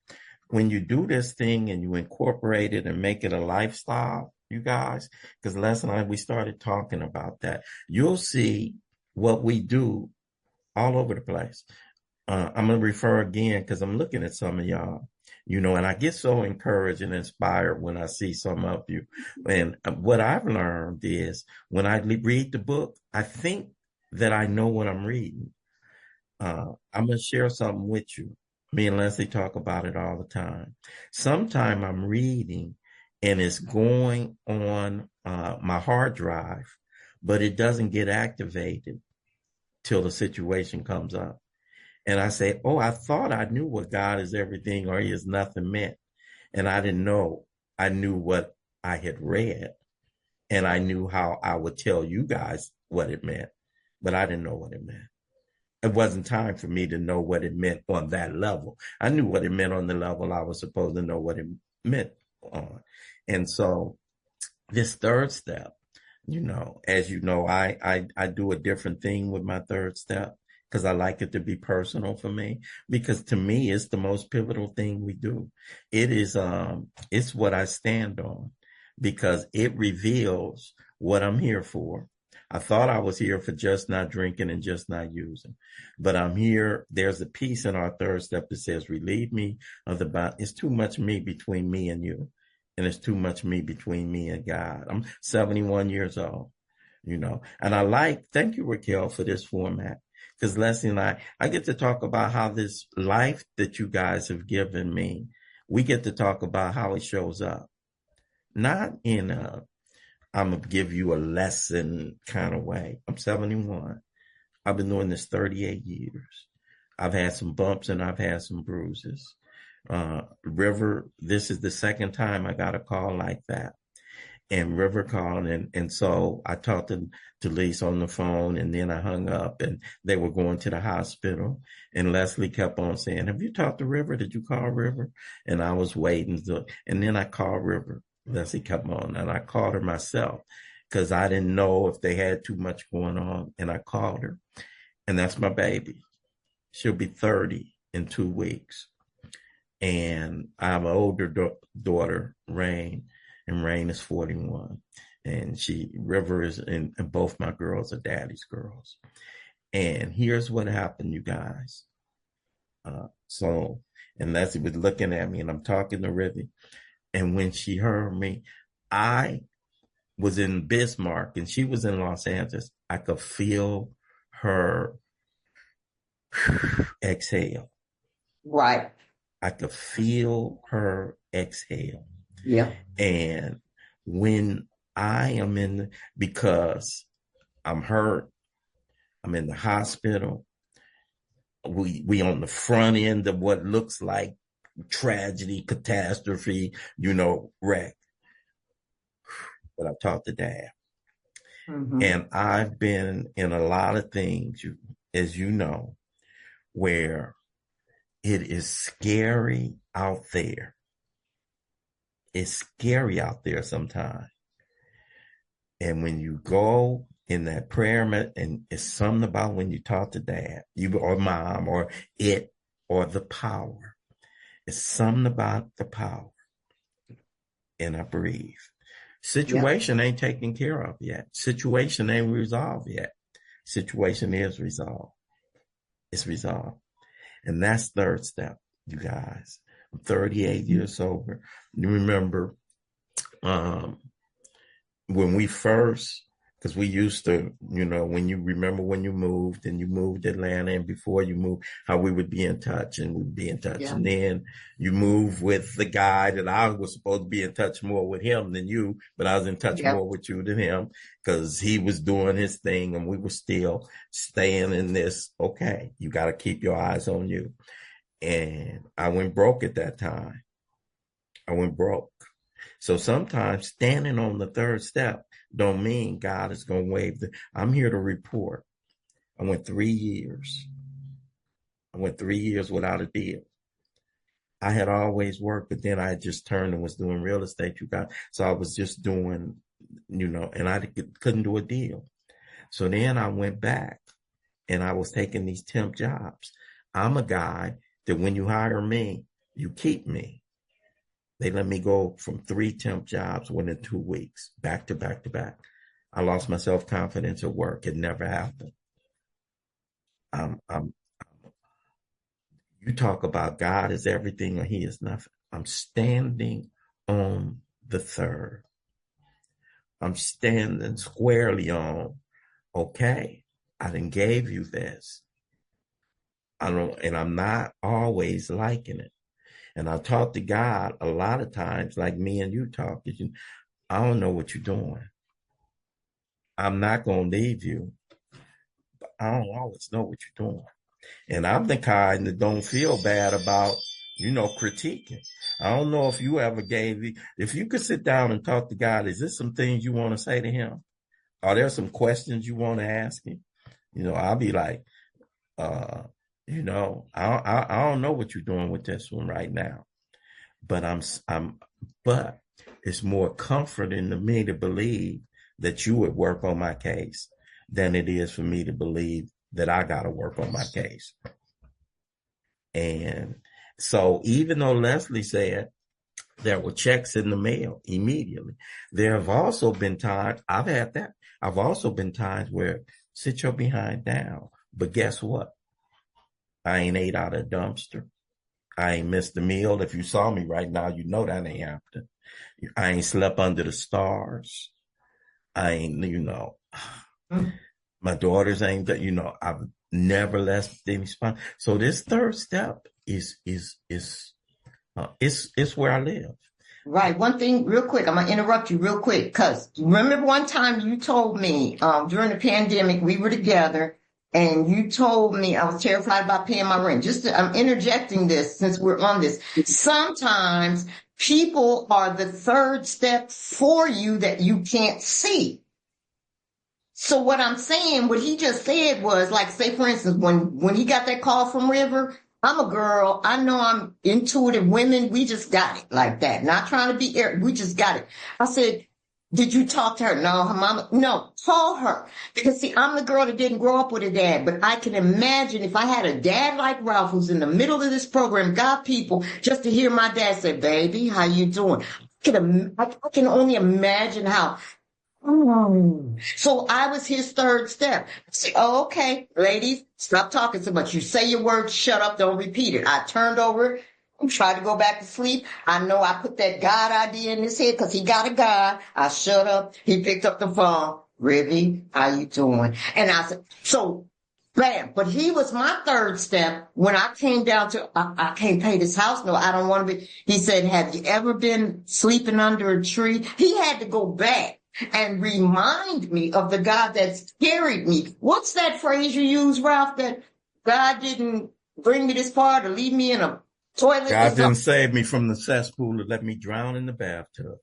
Speaker 1: When you do this thing and you incorporate it and make it a lifestyle, you guys, because last night we started talking about that, you'll see what we do all over the place. I'm going to refer again because I'm looking at some of y'all, and I get so encouraged and inspired when I see some of you. And what I've learned is when I read the book, I think that I know what I'm reading. I'm going to share something with you. Me and Leslie talk about it all the time. Sometime I'm reading and it's going on my hard drive, but it doesn't get activated till the situation comes up. And I say, oh, I thought I knew what God is everything or he is nothing meant. And I didn't know. I knew what I had read, and I knew how I would tell you guys what it meant, but I didn't know what it meant. It wasn't time for me to know what it meant on that level. I knew what it meant on the level I was supposed to know what it meant on. And so this third step, as you know, I do a different thing with my third step because I like it to be personal for me, because to me, it's the most pivotal thing we do. It is, it's what I stand on because it reveals what I'm here for. I thought I was here for just not drinking and just not using, but I'm here. There's a piece in our third step that says, relieve me of the, it's too much me between me and you. and it's too much me between me and God. I'm 71 years old, and thank you, Raquel, for this format. Because Leslie and I get to talk about how this life that you guys have given me, we get to talk about how it shows up. Not in I'm going to give you a lesson kind of way. I'm 71. I've been doing this 38 years. I've had some bumps and I've had some bruises. River, this is the second time I got a call like that. And River called, and so I talked to Lisa on the phone, and then I hung up, and they were going to the hospital. And Leslie kept on saying, "Have you talked to River? Did you call River?" And I was waiting, and then I called River. Leslie kept on, and I called her myself because I didn't know if they had too much going on, and I called her, and that's my baby. She'll be 30 in 2 weeks. And I have an older daughter, Rain, and Rain is 41. And River and both my girls are daddy's girls. And here's what happened, you guys. And Leslie was looking at me, and I'm talking to River. And when she heard me, I was in Bismarck and she was in Los Angeles. I could feel her exhale.
Speaker 2: Right.
Speaker 1: I could feel her exhale.
Speaker 2: Yeah.
Speaker 1: And when I am because I'm hurt, I'm in the hospital, we on the front end of what looks like tragedy, catastrophe, wreck. But I talked to Dad. Mm-hmm. And I've been in a lot of things, as you know, where it is scary out there. It's scary out there sometimes. And when you go in that prayer, and it's something about when you talk to Dad, you or Mom, or it, or the power. It's something about the power. And I breathe. Situation ain't taken care of yet. Situation ain't resolved yet. Situation is resolved. It's resolved. And that's third step, you guys. I'm 38 years sober. You remember when we first, because we used to, when you moved and you moved to Atlanta, and before you moved, how we would be in touch and we'd be in touch. Yeah. And then you moved with the guy that I was supposed to be in touch more with him than you, but I was in touch more with you than him because he was doing his thing and we were still staying in this. Okay, you got to keep your eyes on you. And I went broke at that time. I went broke. So sometimes standing on the third step don't mean God is going to waive I'm here to report. I went 3 years. I went 3 years without a deal. I had always worked, but then I just turned and was doing real estate, you guys. So I was just doing, and I couldn't do a deal. So then I went back and I was taking these temp jobs. I'm a guy that when you hire me, you keep me. They let me go from 3 temp jobs within 2 weeks, back to back to back. I lost my self-confidence at work. It never happened. You talk about God is everything or he is nothing. I'm standing on the third. I'm standing squarely on, okay, I done gave you this. And I'm not always liking it. And I talk to God a lot of times, like me and you talk. I don't know what you're doing. I'm not going to leave you. But I don't always know what you're doing. And I'm the kind that don't feel bad about, critiquing. I don't know if you ever if you could sit down and talk to God, is there some things you want to say to him? Are there some questions you want to ask him? I'll be like, I don't know what you're doing with this one right now, but but it's more comforting to me to believe that you would work on my case than it is for me to believe that I got to work on my case. And so even though Leslie said there were checks in the mail immediately, there have also been times, I've had that. I've also been times where sit your behind down. But guess what? I ain't ate out of a dumpster. I ain't missed a meal. If you saw me right now, you know that ain't happening. I ain't slept under the stars. I ain't, my daughters ain't, I've never left any spot. So this third step is where I live.
Speaker 2: Right. One thing, real quick, I'm gonna interrupt you real quick, because remember one time you told me during the pandemic we were together, and you told me I was terrified about paying my rent. I'm interjecting this since we're on this. Sometimes people are the third step for you that you can't see. So what I'm saying, what he just said was, like, say for instance, when he got that call from River, I'm a girl. I know I'm intuitive women. We just got it like that. Not trying to be we just got it. I said, did you talk to her? No, her mama. No, call her. Because see, I'm the girl that didn't grow up with a dad, but I can imagine if I had a dad like Ralph who's in the middle of this program, got people, just to hear my dad say, baby, how you doing? I can only imagine how. So I was his third step. Say, oh, okay, ladies, stop talking so much. You say your words, shut up, don't repeat it. I turned over and tried to go back to sleep. I know I put that God idea in his head because he got a God. I shut up. He picked up the phone. Ribby, how you doing? And I said, so bam. But he was my third step when I came down to, I can't pay this house. No, I don't want to be. He said, have you ever been sleeping under a tree? He had to go back and remind me of the God that's carried me. What's that phrase you use, Ralph? That God didn't bring me this far to leave me in a toilet.
Speaker 1: God didn't save me from the cesspool to let me drown in the bathtub.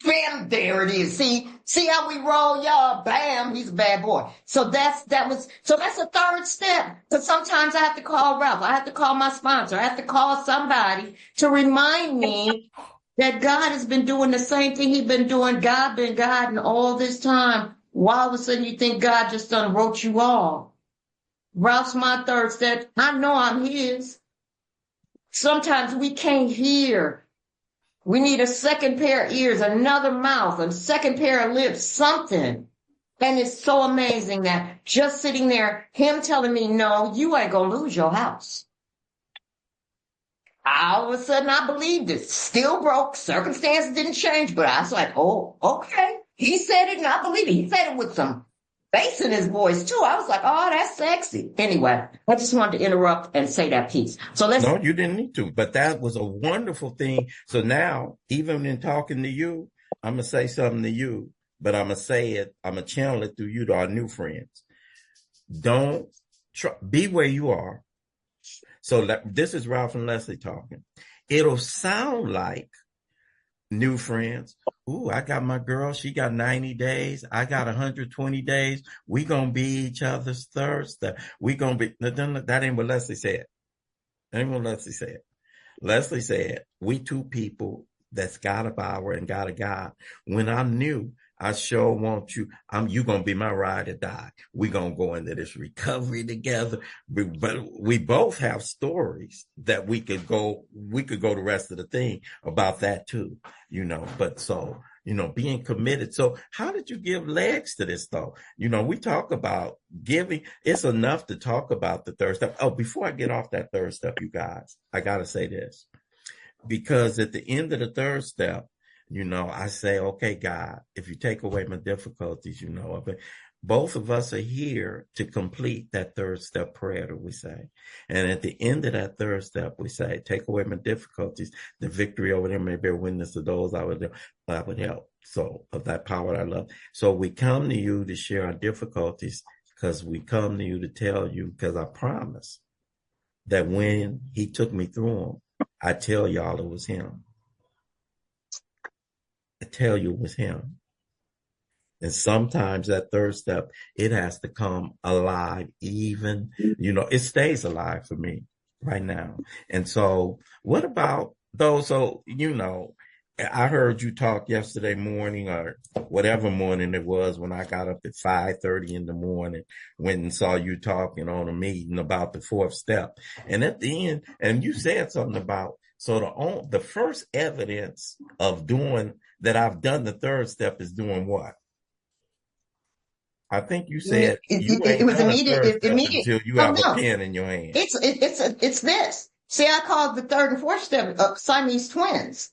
Speaker 2: Bam, there it is. See how we roll, y'all. Bam, he's a bad boy. So that's a third step. Because sometimes I have to call Ralph. I have to call my sponsor. I have to call somebody to remind me that God has been doing the same thing he's been doing. God been guiding all this time. Why all of a sudden you think God just done wrote you off? Ralph's my third step. I know I'm his. Sometimes we can't hear. We need a second pair of ears, another mouth, a second pair of lips, something. And it's so amazing that just sitting there, him telling me, no, you ain't gonna lose your house. All of a sudden, I believed it. Still broke. Circumstances didn't change, but I was like, oh, okay. He said it, and I believe it. He said it with some bass in his voice, too. I was like, oh, that's sexy. Anyway, I just wanted to interrupt and say that piece. So
Speaker 1: No, you didn't need to, but that was a wonderful thing. So now, even in talking to you, I'm going to say something to you, but I'm going to say it, I'm going to channel it through you to our new friends. Don't be where you are. So this is Ralph and Leslie talking. It'll sound like new friends. Ooh, I got my girl. She got 90 days. I got 120 days. We gonna be each other's third step. We gonna be. That ain't what Leslie said. That ain't what Leslie said. Leslie said, we two people that's got a power and got a God. When I'm new, I sure want you. You gonna be my ride or die. We gonna go into this recovery together. But we both have stories that we could go the rest of the thing about that too, But so, being committed. So how did you give legs to this though? We talk about giving. It's enough to talk about the third step. Oh, before I get off that third step, you guys, I gotta say this. Because at the end of the third step, I say, okay, God, if you take away my difficulties, but both of us are here to complete that third step prayer that we say. And at the end of that third step, we say, take away my difficulties, the victory over them may bear witness to those I would help. So of that power I love. So we come to you to share our difficulties because we come to you to tell you, because I promise that when he took me through them, I tell y'all it was him. I tell you it was him. And sometimes that third step, it has to come alive even, it stays alive for me right now. And so what about those? So, I heard you talk yesterday morning or whatever morning it was when I got up at 5:30 in the morning, went and saw you talking on a meeting about the fourth step. And at the end, and you said something about, so the first evidence of doing that I've done the third step is doing what? I think you said you ain't
Speaker 2: it was
Speaker 1: done a
Speaker 2: immediate.
Speaker 1: third step
Speaker 2: Immediate.
Speaker 1: until you
Speaker 2: Oh
Speaker 1: have a
Speaker 2: no,
Speaker 1: pen in your hand.
Speaker 2: it's this. See, I call the third and fourth step Siamese twins.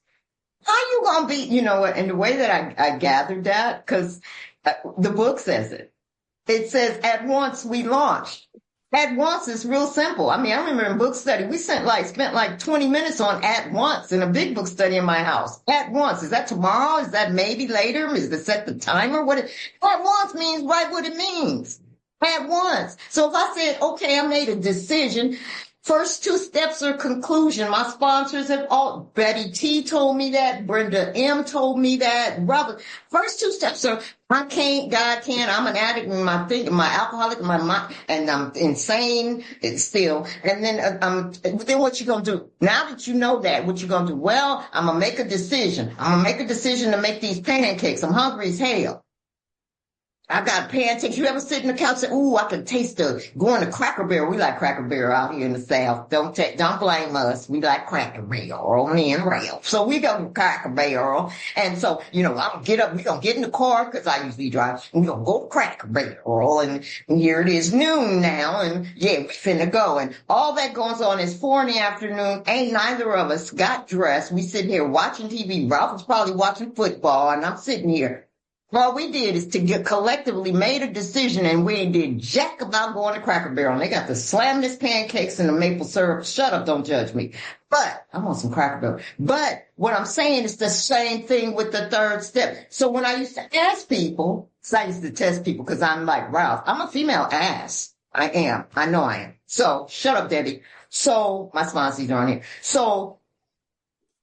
Speaker 2: How you gonna be, you know what? And the way that I gathered that, because the book says it. It says at once we launched. At once is real simple. I mean, I remember in book study, we spent like 20 minutes on at once in a big book study in my house. At once. Is that tomorrow? Is that maybe later? Is that set the timer? At once means right what it means. At once. So if I said, okay, I made a decision, first two steps are conclusion. My sponsors have all, Betty T told me that, Brenda M told me that, Robert. First two steps are, I can't, God can, I'm an addict in my thinking, my alcoholic, my mind, and I'm insane still. And then what you gonna do? Now that you know that, what you gonna do? Well, I'm gonna make a decision. I'm gonna make a decision to make these pancakes. I'm hungry as hell. I got pancakes. You ever sit in the couch and say, ooh, I can taste going to Cracker Barrel. We like Cracker Barrel out here in the South. Don't blame us. We like Cracker Barrel, me and Ralph. So we go to Cracker Barrel. And so, I'm gonna get up, we're gonna get in the car, cause I usually drive, and we're gonna go to Cracker Barrel. And here it is noon now, and yeah, we finna go. And all that goes on is 4 PM. Ain't neither of us got dressed. We sitting here watching TV. Ralph was probably watching football, and I'm sitting here. All we did is to get collectively made a decision, and we did jack about going to Cracker Barrel. And they got the slamness pancakes and the maple syrup. Shut up, don't judge me. But I want some Cracker Barrel. But what I'm saying is the same thing with the third step. So when I used to ask people, so I used to test people because I'm like Ralph, I'm a female ass. I am. I know I am. So shut up, Debbie. So my sponsors are on here. So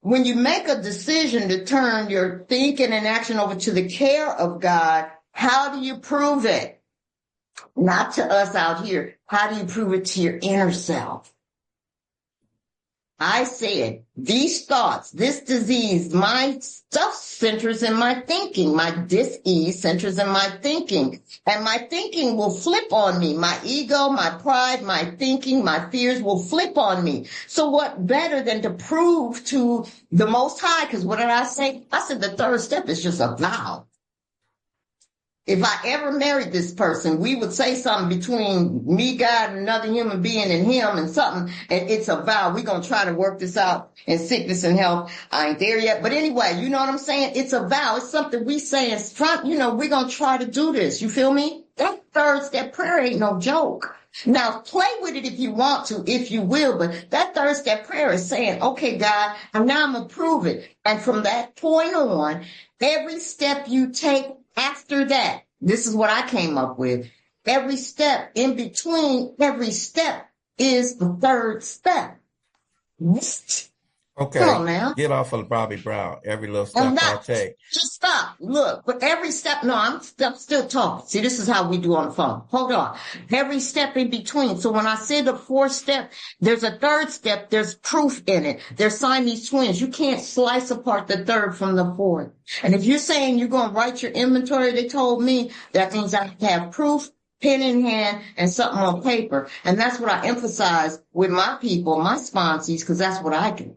Speaker 2: when you make a decision to turn your thinking and action over to the care of God, how do you prove it? Not to us out here. How do you prove it to your inner self? I said, these thoughts, this disease, my stuff centers in my thinking. My dis-ease centers in my thinking. And my thinking will flip on me. My ego, my pride, my thinking, my fears will flip on me. So what better than to prove to the Most High? Because what did I say? I said the third step is just a vow. If I ever married this person, we would say something between me, God, and another human being and him and something, and it's a vow. We're going to try to work this out in sickness and health. I ain't there yet. But anyway, you know what I'm saying? It's a vow. It's something we say in front, we're going to try to do this. You feel me? That third step prayer ain't no joke. Now, play with it if you want to, if you will, but that third step prayer is saying, okay, God, and now I'm going to prove it. And from that point on, every step you take after that, this is what I came up with. Every step in between, every step is the third step.
Speaker 1: Okay,
Speaker 2: come on now.
Speaker 1: Get off of Bobby Brown. Every little step I take.
Speaker 2: Just stop. Look, but every step, no, I'm still talking. See, this is how we do on the phone. Hold on. Every step in between. So when I say the fourth step, there's a third step. There's proof in it. There's Siamese twins. You can't slice apart the third from the fourth. And if you're saying you're going to write your inventory, they told me that means I have to have proof, pen in hand, and something on paper. And that's what I emphasize with my people, my sponsees, because that's what I do.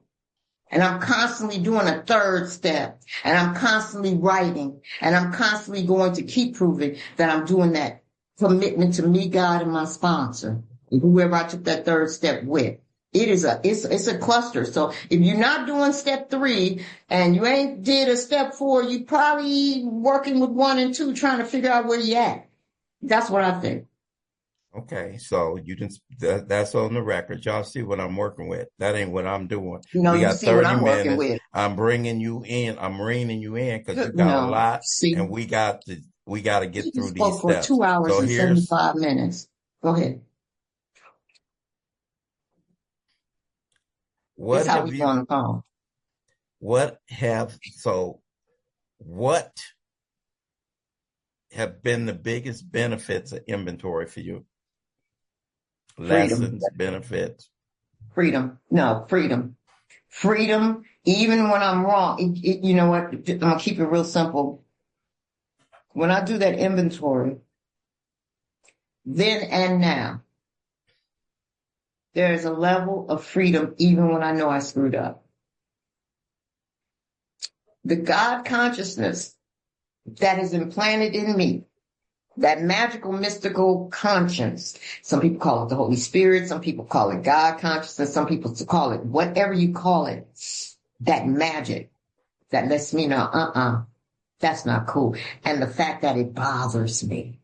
Speaker 2: And I'm constantly doing a third step, and I'm constantly writing, and I'm constantly going to keep proving that I'm doing that commitment to me, God, and my sponsor, and whoever I took that third step with. It's a cluster. So if you're not doing step 3 and you ain't did a step 4, you probably working with 1 and 2, trying to figure out where you're at. That's what I think.
Speaker 1: Okay, so that's on the record. Y'all see what I'm working with. That ain't what I'm doing.
Speaker 2: We
Speaker 1: got
Speaker 2: you see 30 what I'm
Speaker 1: minutes.
Speaker 2: Working with.
Speaker 1: I'm bringing you in. I'm reining you in because you got a lot, and we got to get through these
Speaker 2: for
Speaker 1: steps.
Speaker 2: 2 hours
Speaker 1: so
Speaker 2: and 75 minutes. Go ahead.
Speaker 1: What
Speaker 2: That's how we go on the phone.
Speaker 1: What have been the biggest benefits of inventory for you? Lessons, benefits.
Speaker 2: Freedom. No, freedom. Freedom, even when I'm wrong. You know what? I'm going to keep it real simple. When I do that inventory, then and now, there is a level of freedom even when I know I screwed up. The God consciousness that is implanted in me, that magical, mystical conscience. Some people call it the Holy Spirit. Some people call it God consciousness. Some people call it whatever you call it. That magic that lets me know, that's not cool. And the fact that it bothers me.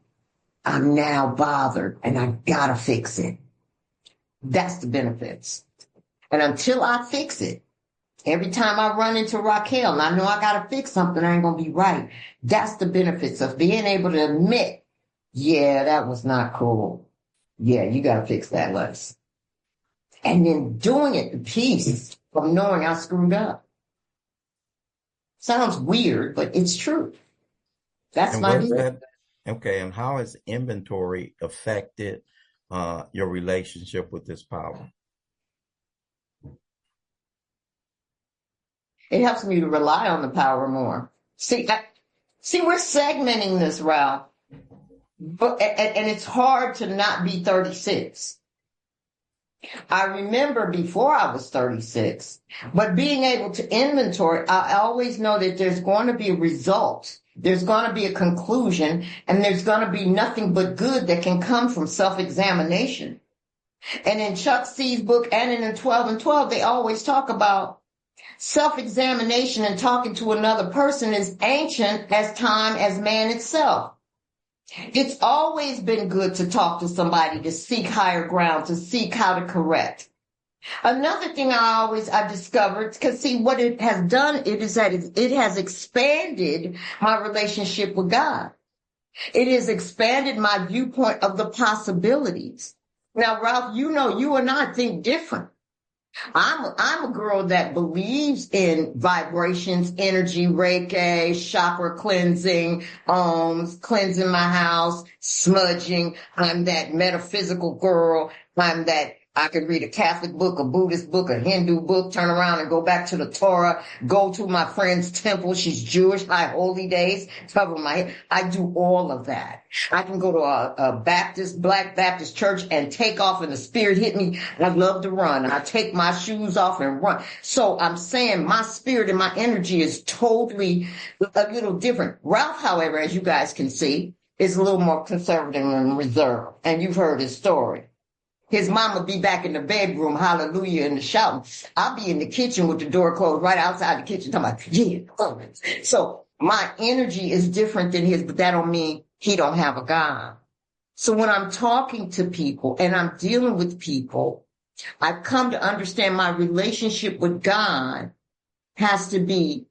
Speaker 2: I'm now bothered and I gotta fix it. That's the benefits. And until I fix it, every time I run into Raquel and I know I gotta fix something, I ain't gonna be right. That's the benefits of being able to admit, yeah, that was not cool. Yeah, you gotta fix that, Les. And then doing it, the peace of knowing I screwed up. Sounds weird, but it's true. That's
Speaker 1: And
Speaker 2: my
Speaker 1: where's
Speaker 2: deal.
Speaker 1: that? Okay, and how has inventory affected your relationship with this power?
Speaker 2: It helps me to rely on the power more. See, we're segmenting this, Ralph, but and it's hard to not be 36. I remember before I was 36, but being able to inventory, I always know that there's going to be a result. There's going to be a conclusion, and there's going to be nothing but good that can come from self-examination. And in Chuck C's book and in 12 and 12, they always talk about self-examination and talking to another person is ancient as time as man itself. It's always been good to talk to somebody, to seek higher ground, to seek how to correct. Another thing I discovered, because see what it has done, it is that it has expanded my relationship with God. It has expanded my viewpoint of the possibilities. Now, Ralph, you know, you and I think different. I'm a girl that believes in vibrations, energy, Reiki, chakra cleansing, cleansing my house, smudging. I'm that metaphysical girl. I'm that I could read a Catholic book, a Buddhist book, a Hindu book, turn around and go back to the Torah, go to my friend's temple. She's Jewish, high holy days, cover my head. I do all of that. I can go to a Black Baptist church and take off and the spirit hit me. I love to run. I take my shoes off and run. So I'm saying my spirit and my energy is totally a little different. Ralph, however, as you guys can see, is a little more conservative and reserved. And you've heard his story. His mama be back in the bedroom, hallelujah, and shouting. I'll be in the kitchen with the door closed right outside the kitchen talking about, yeah. So my energy is different than his, but that don't mean he don't have a God. So when I'm talking to people and I'm dealing with people, I've come to understand my relationship with God has to be,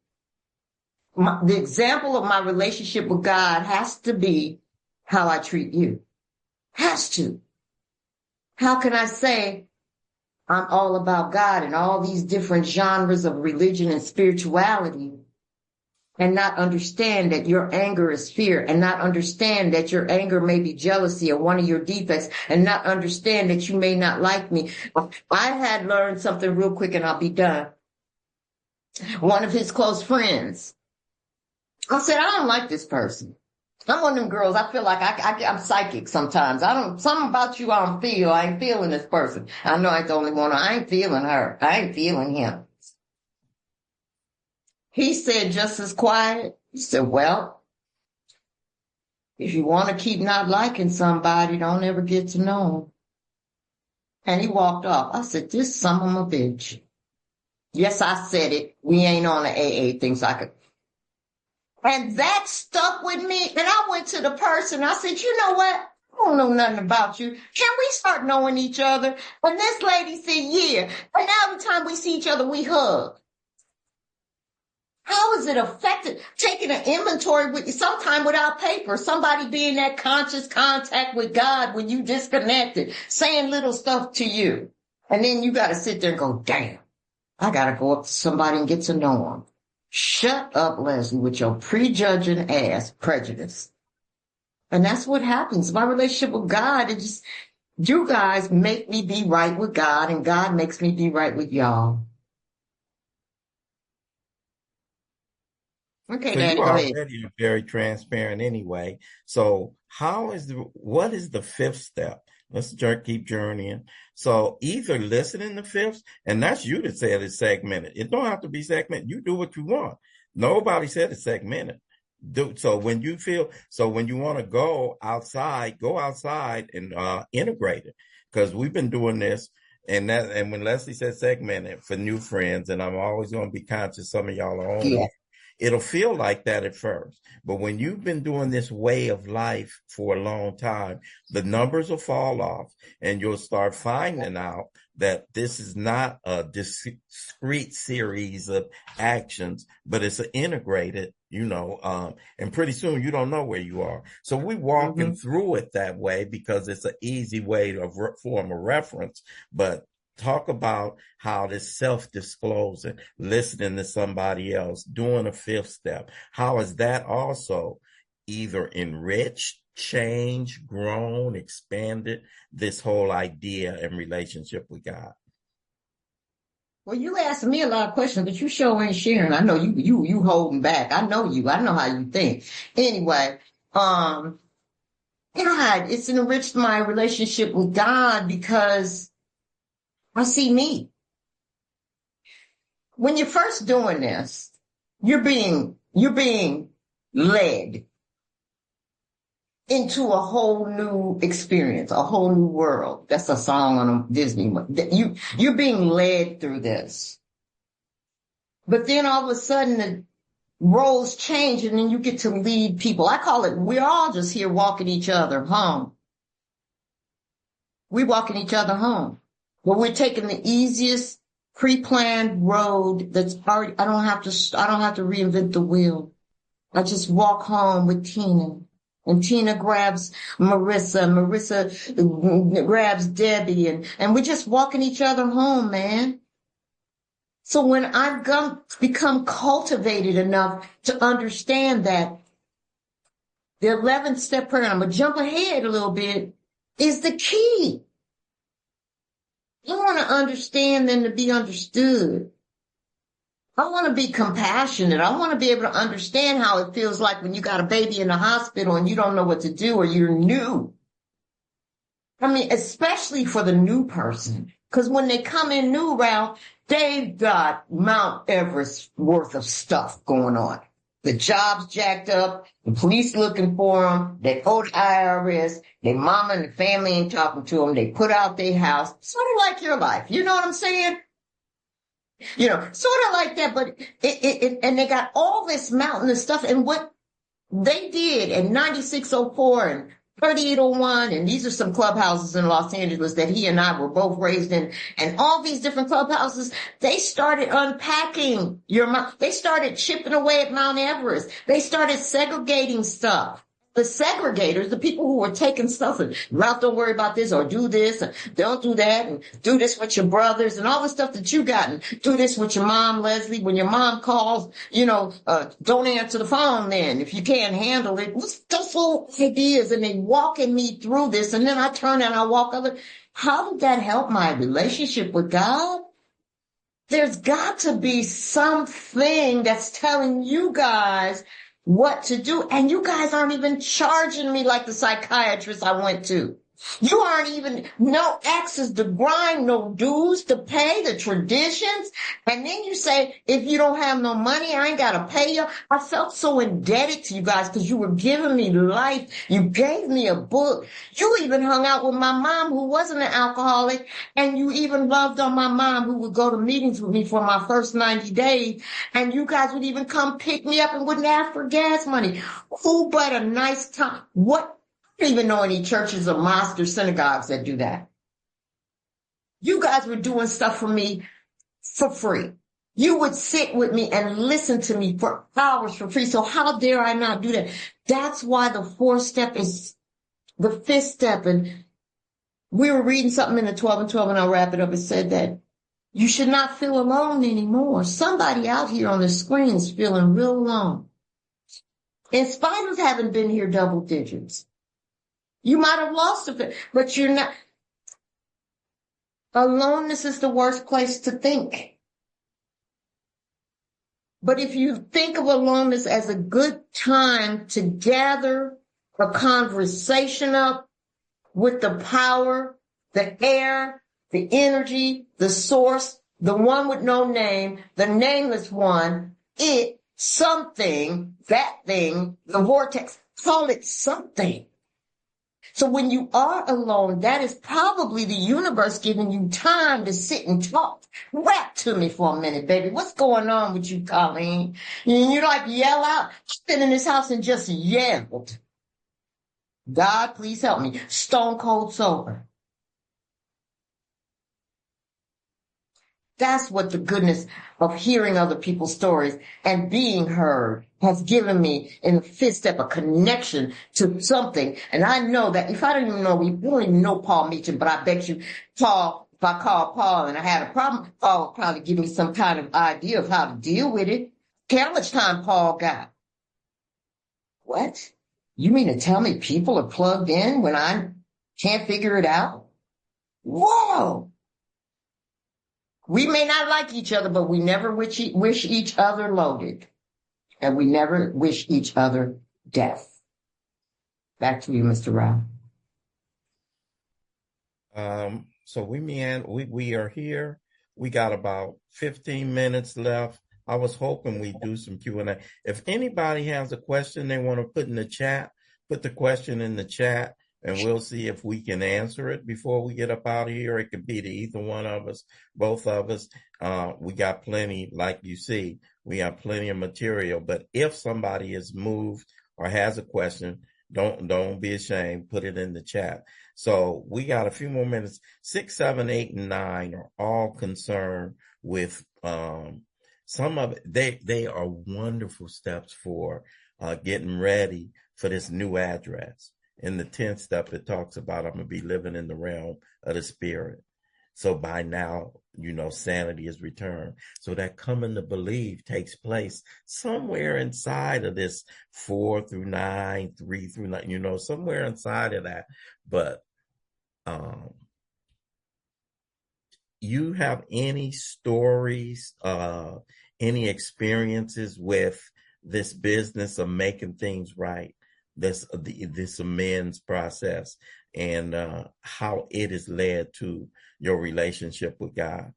Speaker 2: the example of my relationship with God has to be how I treat you. Has to. How can I say I'm all about God and all these different genres of religion and spirituality and not understand that your anger is fear and not understand that your anger may be jealousy or one of your defects and not understand that you may not like me? I had learned something real quick and I'll be done. One of his close friends, I said, I don't like this person. I'm one of them girls. I feel like I'm psychic sometimes. Something about you I don't feel. I ain't feeling this person. I know I ain't the only one. I ain't feeling her. I ain't feeling him. He said just as quiet. He said, well, if you want to keep not liking somebody, don't ever get to know him. And he walked off. I said, this son of a bitch. Yes, I said it. We ain't on the AA thing, so I could. And that stuck with me. And I went to the person. I said, you know what? I don't know nothing about you. Can we start knowing each other? And this lady said, yeah. And now every time we see each other, we hug. How is it affected? Taking an inventory with you sometime without paper, somebody being that conscious contact with God when you disconnected, saying little stuff to you. And then you got to sit there and go, damn, I got to go up to somebody and get to know them. Shut up, Leslie, with your prejudging ass prejudice. And that's what happens. My relationship with God, it just, you guys make me be right with God and God makes me be right with y'all. Okay,
Speaker 1: So
Speaker 2: Daddy,
Speaker 1: you
Speaker 2: go ahead.
Speaker 1: already are very transparent anyway. So what is the fifth step? Let's keep journeying. So either listen in the fifth, and that's you that said it's segmented. It don't have to be segmented. You do what you want. Nobody said it's segmented. So when you want to go outside and integrate it. Because we've been doing this, and when Leslie said segmented for new friends, and I'm always going to be conscious some of y'all are older,
Speaker 2: Yeah.
Speaker 1: it'll feel like that at first. But when you've been doing this way of life for a long time, the numbers will fall off and you'll start finding out that this is not a discrete series of actions, but it's an integrated, and pretty soon you don't know where you are. So we walking
Speaker 2: Hmm.
Speaker 1: through it that way because it's an easy way to form a reference. But talk about how this self-disclosing, listening to somebody else, doing a fifth step, how is that also either enriched, changed, grown, expanded this whole idea and relationship with God?
Speaker 2: Well, you asking me a lot of questions, but you sure ain't sharing. I know you holding back. I know you. I know how you think. Anyway, um, God, it's enriched my relationship with God because I see me. When you're first doing this, you're being led into a whole new experience, a whole new world. That's a song on a Disney. You're being led through this. But then all of a sudden the roles change and then you get to lead people. I call it, we're all just here walking each other home. We're walking each other home. But we're taking the easiest pre-planned road that's already, I don't have to reinvent the wheel. I just walk home with Tina. And Tina grabs Marissa. Marissa grabs Debbie. And we're just walking each other home, man. So when I've become cultivated enough to understand that the 11th step prayer, and I'm going to jump ahead a little bit, is the key. I want to understand than to be understood. I want to be compassionate. I want to be able to understand how it feels like when you got a baby in the hospital and you don't know what to do or you're new. I mean, especially for the new person. Because when they come in new, Ralph, they've got Mount Everest worth of stuff going on. The job's jacked up, the police looking for them, they owe the IRS, their mama and the family ain't talking to them, they put out their house. Sort of like your life. You know what I'm saying? Sort of like that, but and they got all this mountain of stuff. And what they did in 9604 and 3801, and these are some clubhouses in Los Angeles that he and I were both raised in, and all these different clubhouses, they started unpacking they started chipping away at Mount Everest. They started segregating stuff. The segregators, the people who were taking stuff and Ralph, don't worry about this or do this and don't do that and do this with your brothers and all the stuff that you got and do this with your mom, Leslie. When your mom calls, don't answer the phone then if you can't handle it. What's those little ideas? And they walking me through this and then I turn and I walk over. How did that help my relationship with God? There's got to be something that's telling you guys what to do. And you guys aren't even charging me like the psychiatrist I went to. You aren't even, no X's to grind, no dues to pay, the traditions. And then you say, if you don't have no money, I ain't got to pay you. I felt so indebted to you guys because you were giving me life. You gave me a book. You even hung out with my mom who wasn't an alcoholic. And you even loved on my mom who would go to meetings with me for my first 90 days. And you guys would even come pick me up and wouldn't ask for gas money. Who but a nice time? What? I don't even know any churches or mosques or synagogues that do that. You guys were doing stuff for me for free. You would sit with me and listen to me for hours for free. So how dare I not do that? That's why the fourth step is the fifth step. And we were reading something in the 12 and 12, and I'll wrap it up. It said that you should not feel alone anymore. Somebody out here on the screen is feeling real alone. In spite of having been here double digits. You might have lost a bit, but you're not. Aloneness is the worst place to think. But if you think of aloneness as a good time to gather a conversation up with the power, the air, the energy, the source, the one with no name, the nameless one, it something, that thing, the vortex, call it something. So when you are alone, that is probably the universe giving you time to sit and talk. Rap to me for a minute, baby. What's going on with you, Colleen? And you like yell out. I've been in this house and just yelled. God, please help me. Stone cold sober. That's what the goodness of hearing other people's stories and being heard has given me in the fifth step, a connection to something. And I know that if I don't even know, we don't even know Paul Meacham, but I bet you Paul, if I call Paul and I had a problem, Paul would probably give me some kind of idea of how to deal with it. Okay, how much time Paul got? What? You mean to tell me people are plugged in when I can't figure it out? Whoa! We may not like each other, but we never wish each other loaded. And we never wish each other death. Back to you, Mr. Rao.
Speaker 1: So we are here. We got about 15 minutes left. I was hoping we'd do some Q&A. If anybody has a question they want to put in the chat, put the question in the chat, and we'll see if we can answer it before we get up out of here. It could be to either one of us, both of us. We got plenty, like you see, we have plenty of material. But if somebody is moved or has a question, don't be ashamed. Put it in the chat. So we got a few more minutes. 6, 7, 8, and 9 are all concerned with some of it. They are wonderful steps for getting ready for this new address. In the 10th step, it talks about I'm going to be living in the realm of the spirit. So by now, sanity is returned. So that coming to believe takes place somewhere inside of this 4 through 9, 3 through 9, somewhere inside of that. But you have any stories, any experiences with this business of making things right? This amends process and how it has led to your relationship with God.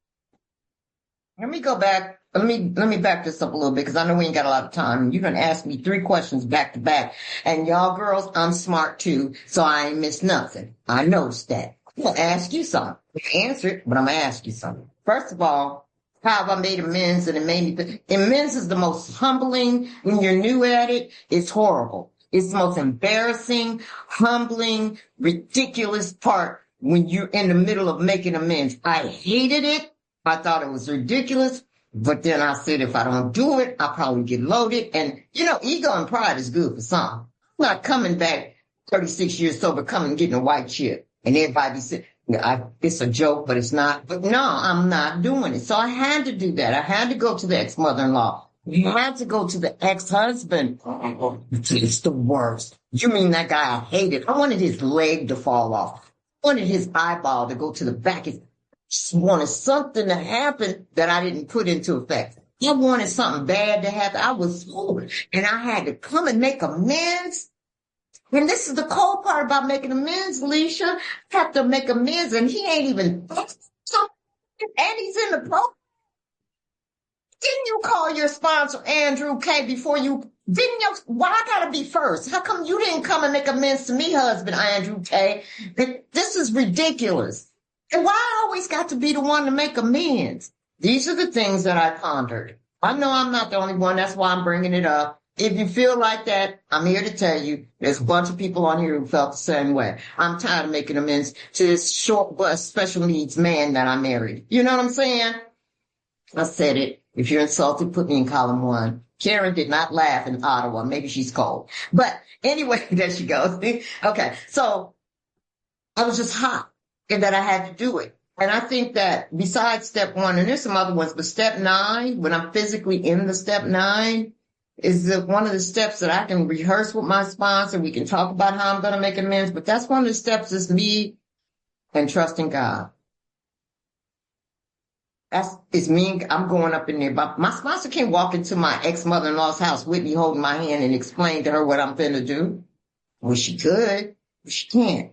Speaker 2: Let me go back. Let me back this up a little bit because I know we ain't got a lot of time. You're gonna ask me 3 questions back to back, and y'all girls, I'm smart too, so I ain't miss nothing. I noticed that. I'm gonna ask you something. I answer it, but I'm gonna ask you something. First of all, how have I made amends? And it made me. Amends is the most humbling when you're new at it. It's horrible. It's the most embarrassing, humbling, ridiculous part when you're in the middle of making amends. I hated it. I thought it was ridiculous. But then I said, if I don't do it, I'll probably get loaded. And, ego and pride is good for some. I'm not coming back 36 years sober, coming and getting a white chip. And everybody be saying, it's a joke, but it's not. But no, I'm not doing it. So I had to do that. I had to go to the ex-mother-in-law. You had to go to the ex-husband. It's the worst. You mean that guy I hated? I wanted his leg to fall off. I wanted his eyeball to go to the back. I just wanted something to happen that I didn't put into effect. I wanted something bad to happen. I was full, and I had to come and make amends. And this is the cold part about making amends, Alicia. I have to make amends, and he ain't even, and he's in the program. Didn't you call your sponsor, Andrew K, why I gotta be first? How come you didn't come and make amends to me, husband, Andrew K? This is ridiculous. And why I always got to be the one to make amends? These are the things that I pondered. I know I'm not the only one. That's why I'm bringing it up. If you feel like that, I'm here to tell you there's a bunch of people on here who felt the same way. I'm tired of making amends to this short bus special needs man that I married. You know what I'm saying? I said it. If you're insulted, put me in column 1. Karen did not laugh in Ottawa. Maybe she's cold. But anyway, there she goes. Okay. So I was just hot and that I had to do it. And I think that besides step 1, and there's some other ones, but step 9, when I'm physically in the step 9, is one of the steps that I can rehearse with my sponsor. We can talk about how I'm going to make amends, but that's one of the steps is me and trusting God. It's me. I'm going up in there. But my sponsor can't walk into my ex-mother-in-law's house with me holding my hand and explain to her what I'm finna do. Well, she could, but she can't.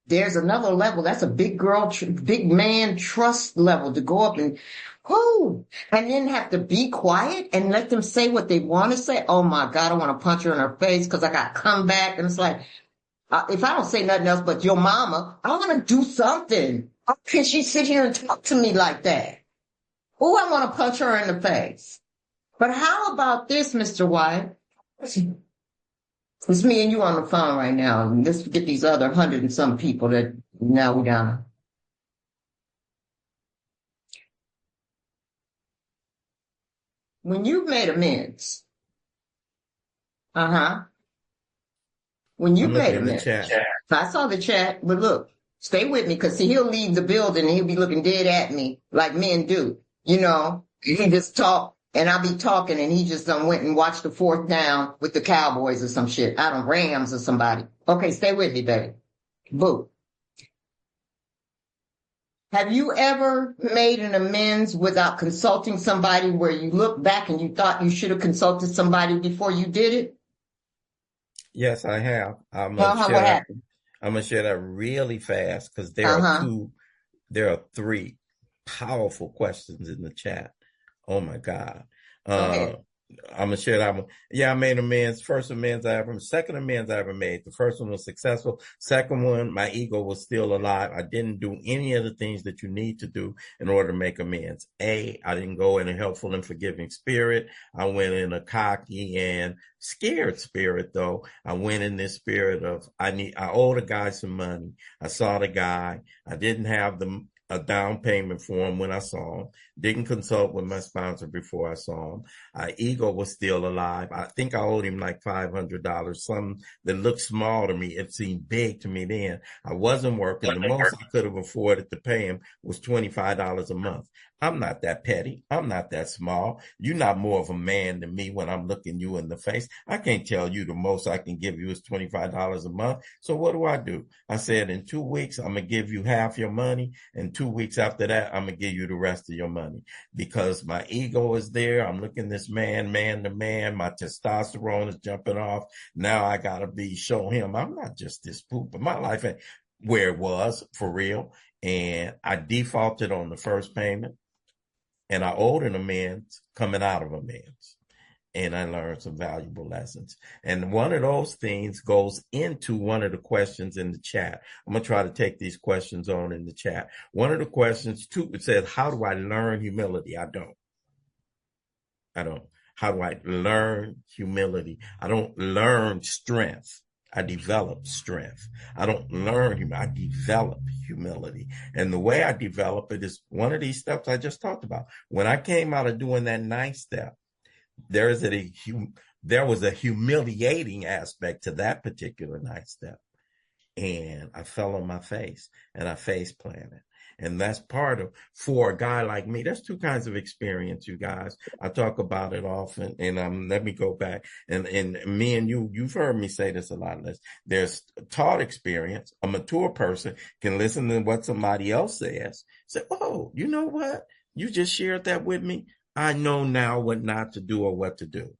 Speaker 2: There's another level. That's a big man trust level to go up and Who? And then have to be quiet and let them say what they want to say. Oh my God, I want to punch her in her face because I got come back. And it's like, if I don't say nothing else but your mama, I want to do something. How can she sit here and talk to me like that? Oh, I want to punch her in the face. But how about this, Mr. White? It's me and you on the phone right now. And let's get these other 100 and some people that now we down. When you've made amends, uh-huh. When
Speaker 1: I'm
Speaker 2: you've
Speaker 1: looking
Speaker 2: made
Speaker 1: in the
Speaker 2: amends.
Speaker 1: chat.
Speaker 2: I saw the chat, but look, stay with me because see, he'll leave the building and he'll be looking dead at me like men do. You know, he just talk and I'll be talking and he just done went and watched the fourth down with the Cowboys or some shit. I don't Rams or somebody. Okay, stay with me, baby. Boo. Have you ever made an amends without consulting somebody where you look back and you thought you should have consulted somebody before you did it?
Speaker 1: Yes, I have.
Speaker 2: Uh-huh, what happened?
Speaker 1: I'm gonna share that really fast because
Speaker 2: Uh-huh.
Speaker 1: there are three powerful questions in the chat. Oh my God.
Speaker 2: Go
Speaker 1: Uh,
Speaker 2: ahead.
Speaker 1: I'm gonna share that one. Yeah, I made amends. First amends I ever, second amends I ever made. The first one was successful. Second one, my ego was still alive. I didn't do any of the things that you need to do in order to make amends. I didn't go in a helpful and forgiving spirit. I went in a cocky and scared spirit though. I went in this spirit of, I owed a guy some money. I saw the guy. I didn't have a down payment for him when I saw him. Didn't consult with my sponsor before I saw him. Ego was still alive. I think I owed him like $500, something that looked small to me. It seemed big to me then. I wasn't working. The most I could have afforded to pay him was $25 a month. I'm not that petty. I'm not that small. You're not more of a man than me when I'm looking you in the face. I can't tell you the most I can give you is $25 a month. So what do? I said, in 2 weeks, I'm going to give you half your money. And 2 weeks after that, I'm going to give you the rest of your money because my ego is there. I'm looking this man to man. My testosterone is jumping off. Now I got to show him I'm not just this poop, but my life ain't where it was for real. And I defaulted on the first payment and I owed an amends coming out of amends. And I learned some valuable lessons. And one of those things goes into one of the questions in the chat. I'm going to try to take these questions on in the chat. One of the questions, too, it says, how do I learn humility? I don't. How do I learn humility? I don't learn strength. I develop strength. I don't learn humility. I develop humility. And the way I develop it is one of these steps I just talked about. When I came out of doing that ninth step, there is there was a humiliating aspect to that particular ninth step. And I fell on my face and I face planted. And that's part of, for a guy like me, there's two kinds of experience, you guys. I talk about it often and let me go back and me and you've heard me say this a lot. There's taught experience. A mature person can listen to what somebody else says. Say, oh, you know what? You just shared that with me. I know now what not to do or what to do.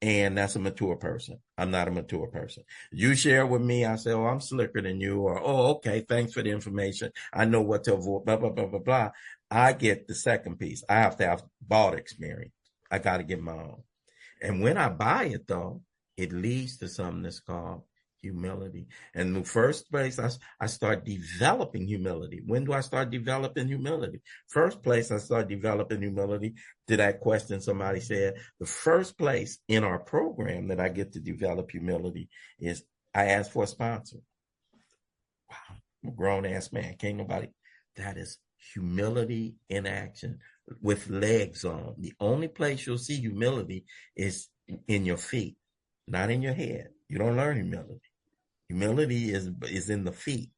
Speaker 1: And that's a mature person. I'm not a mature person. You share with me, I say, oh, I'm slicker than you, or, oh, okay, thanks for the information. I know what to avoid, blah, blah, blah, blah, blah. I get the second piece. I have to have bought experience. I got to get my own. And when I buy it, though, it leads to something that's called humility. And in the first place, I start developing humility. When do I start developing humility? First place, I start developing humility to that question somebody said. The first place in our program that I get to develop humility is I ask for a sponsor. Wow, I'm a grown ass man. Can't nobody. That is humility in action with legs on. The only place you'll see humility is in your feet, not in your head. You don't learn humility. Humility is in the feet.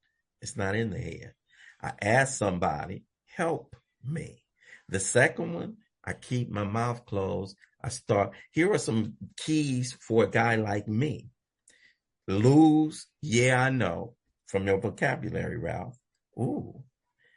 Speaker 1: It's not in the head. I ask somebody, help me. The second one, I keep my mouth closed. Here are some keys for a guy like me. Lose, yeah, I know, from your vocabulary, Ralph. Ooh.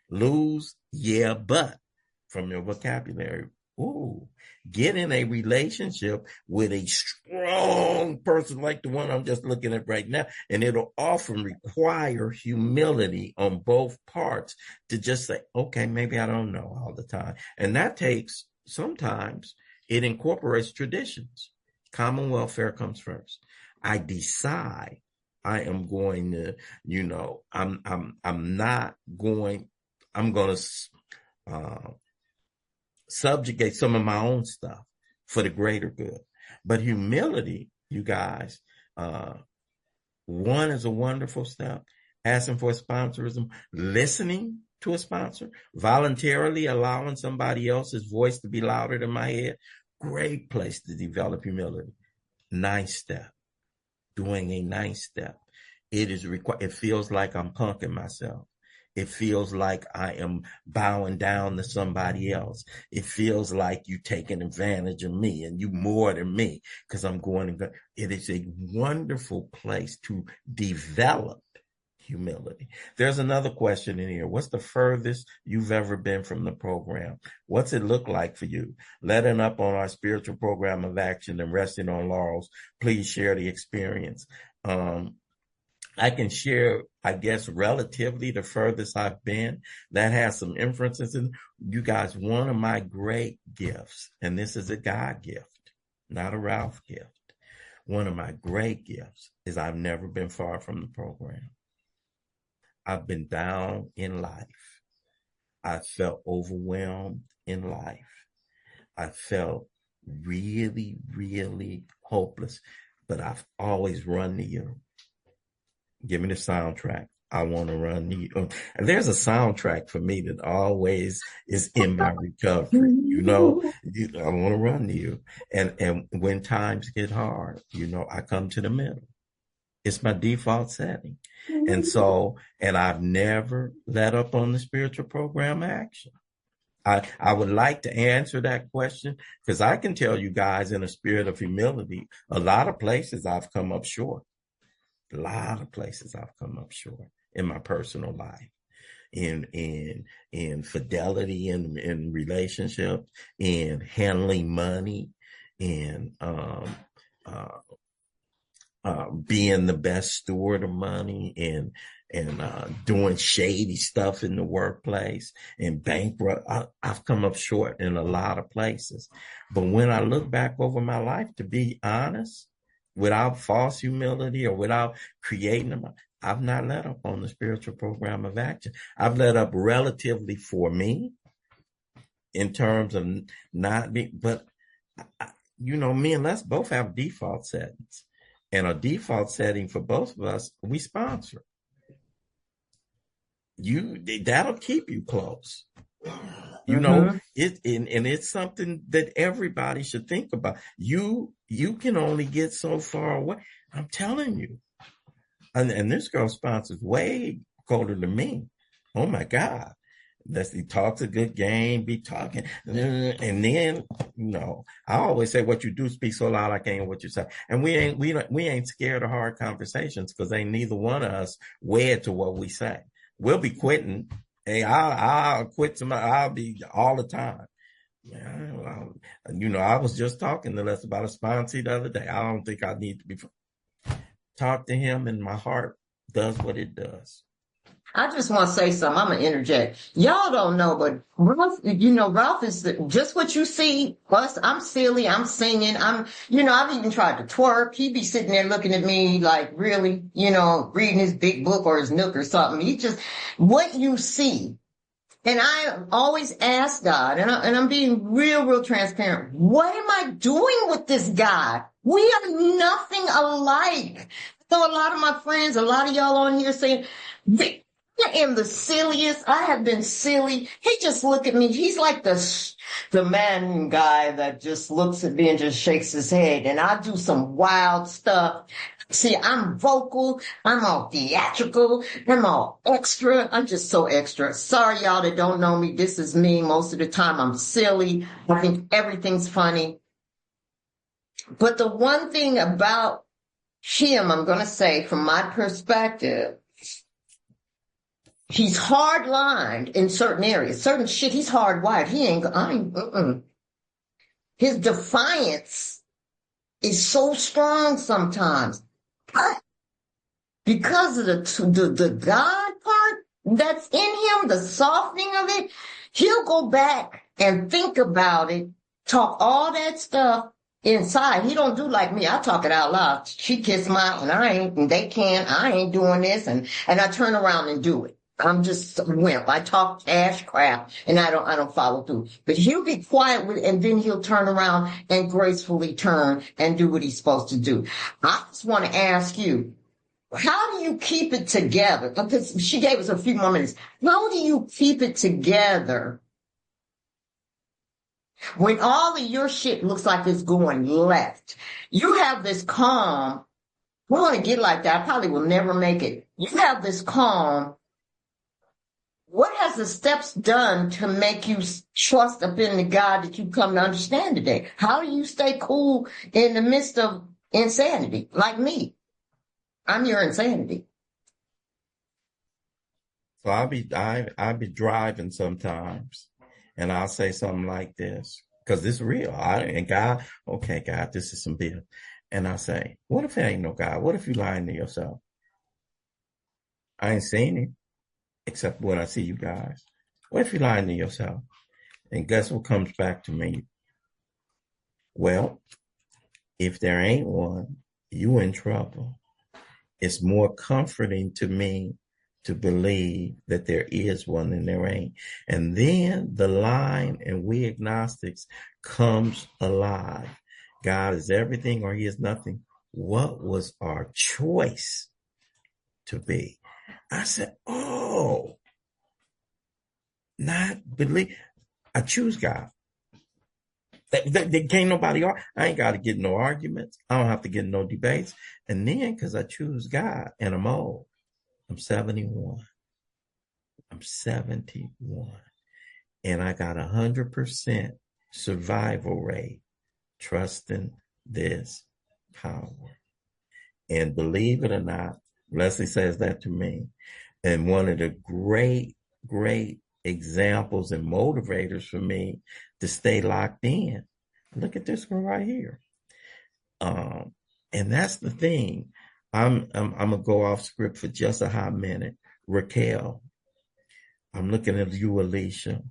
Speaker 1: Lose, yeah, but from your vocabulary. Ooh. Get in a relationship with a strong on person like the one I'm just looking at right now. And it'll often require humility on both parts to just say, okay, maybe I don't know all the time. And that takes, sometimes it incorporates traditions. Common welfare comes first. I decide I am going to, I'm not going, I'm going to subjugate some of my own stuff for the greater good. But humility, you guys, one is a wonderful step. Asking for sponsorism, listening to a sponsor, voluntarily allowing somebody else's voice to be louder than my head. Great place to develop humility. Ninth step, doing a ninth step. It is required. It feels like I'm punking myself. It feels like I am bowing down to somebody else. It feels like you taking advantage of me and you more than me because I'm going to go. It is a wonderful place to develop humility. There's another question in here. What's the furthest you've ever been from the program? What's it look like for you? Letting up on our spiritual program of action and resting on laurels. Please share the experience. I can share, I guess, relatively the furthest I've been. That has some inferences in you guys. One of my great gifts, and this is a God gift, not a Ralph gift. One of my great gifts is I've never been far from the program. I've been down in life. I felt overwhelmed in life. I felt really, really hopeless, but I've always run to you. Give me the soundtrack. I want to run to you. And there's a soundtrack for me that always is in my recovery. I want to run to you. And when times get hard, I come to the middle. It's my default setting. And I've never let up on the spiritual program action. I would like to answer that question because I can tell you guys in a spirit of humility, a lot of places I've come up short. A lot of places I've come up short in my personal life, in fidelity in relationships, in handling money, in being the best steward of money, and doing shady stuff in the workplace and bankrupt. I've come up short in a lot of places. But when I look back over my life, to be honest, without false humility or without creating them, I've not let up on the spiritual program of action. I've let up relatively for me in terms of not being, but me and Les both have default settings. And a default setting for both of us, we sponsor. That'll keep you close. It's something that everybody should think about. You can only get so far away. I'm telling you. And this girl sponsors way colder than me. Oh my God. He talks a good game, be talking. And then, I always say what you do speaks so loud I can't hear what you say. And we ain't scared of hard conversations because ain't neither one of us wed to what we say. We'll be quitting. Hey, I'll quit I'll be all the time. I was just talking to Les about a sponsor the other day. I don't think I need to be talk to him, and my heart does what it does.
Speaker 2: I just want to say something. I'm going to interject. Y'all don't know, but Ralph is just what you see. Plus, I'm silly. I'm singing. I've even tried to twerk. He'd be sitting there looking at me like, really, reading his big book or his Nook or something. He just, what you see. And I always ask God, and I'm being real, real transparent. What am I doing with this guy? We are nothing alike. So a lot of my friends, a lot of y'all on here saying, I am the silliest. I have been silly. He just look at me. He's like the man guy that just looks at me and just shakes his head. And I do some wild stuff. See, I'm vocal. I'm all theatrical. I'm all extra. I'm just so extra. Sorry, y'all that don't know me. This is me. Most of the time, I'm silly. I think everything's funny. But the one thing about him, I'm going to say from my perspective, he's hard-lined in certain areas. Certain shit, he's hardwired. His defiance is so strong sometimes. But because of the God part that's in him, the softening of it, he'll go back and think about it, talk all that stuff inside. He don't do like me. I talk it out loud. She kissed my, and I ain't, and they can't, I ain't doing this, and I turn around and do it. I'm just a wimp. I talk ash crap and I don't follow through. But he'll be quiet with, and then he'll turn around and gracefully turn and do what he's supposed to do. I just want to ask you, how do you keep it together? Because she gave us a few more minutes. How do you keep it together when all of your shit looks like it's going left? You have this calm. We're going to get like that. I probably will never make it. You have this calm. What has the steps done to make you trust up in the God that you come to understand today? How do you stay cool in the midst of insanity like me? I'm your insanity.
Speaker 1: So I'll be driving sometimes, and I'll say something like this because this is real. And God, okay, God, this is some bill, and I say, what if there ain't no God? What if you lying to yourself? I ain't seen it except when I see you guys. What if you lying to yourself? And guess what comes back to me? Well, if there ain't one, you in trouble. It's more comforting to me to believe that there is one and there ain't. And then the line, and we agnostics, comes alive. God is everything or he is nothing. What was our choice to be? I said, oh, not believe. I choose God. They can't nobody argue. I ain't got to get no arguments. I don't have to get no debates. And then because I choose God and I'm old, I'm 71. I'm 71. And I got 100% survival rate trusting this power. And believe it or not, Leslie says that to me. And one of the great, great examples and motivators for me to stay locked in. Look at this one right here. And that's the thing. I'm gonna go off script for just a hot minute. Raquel, I'm looking at you, Alicia.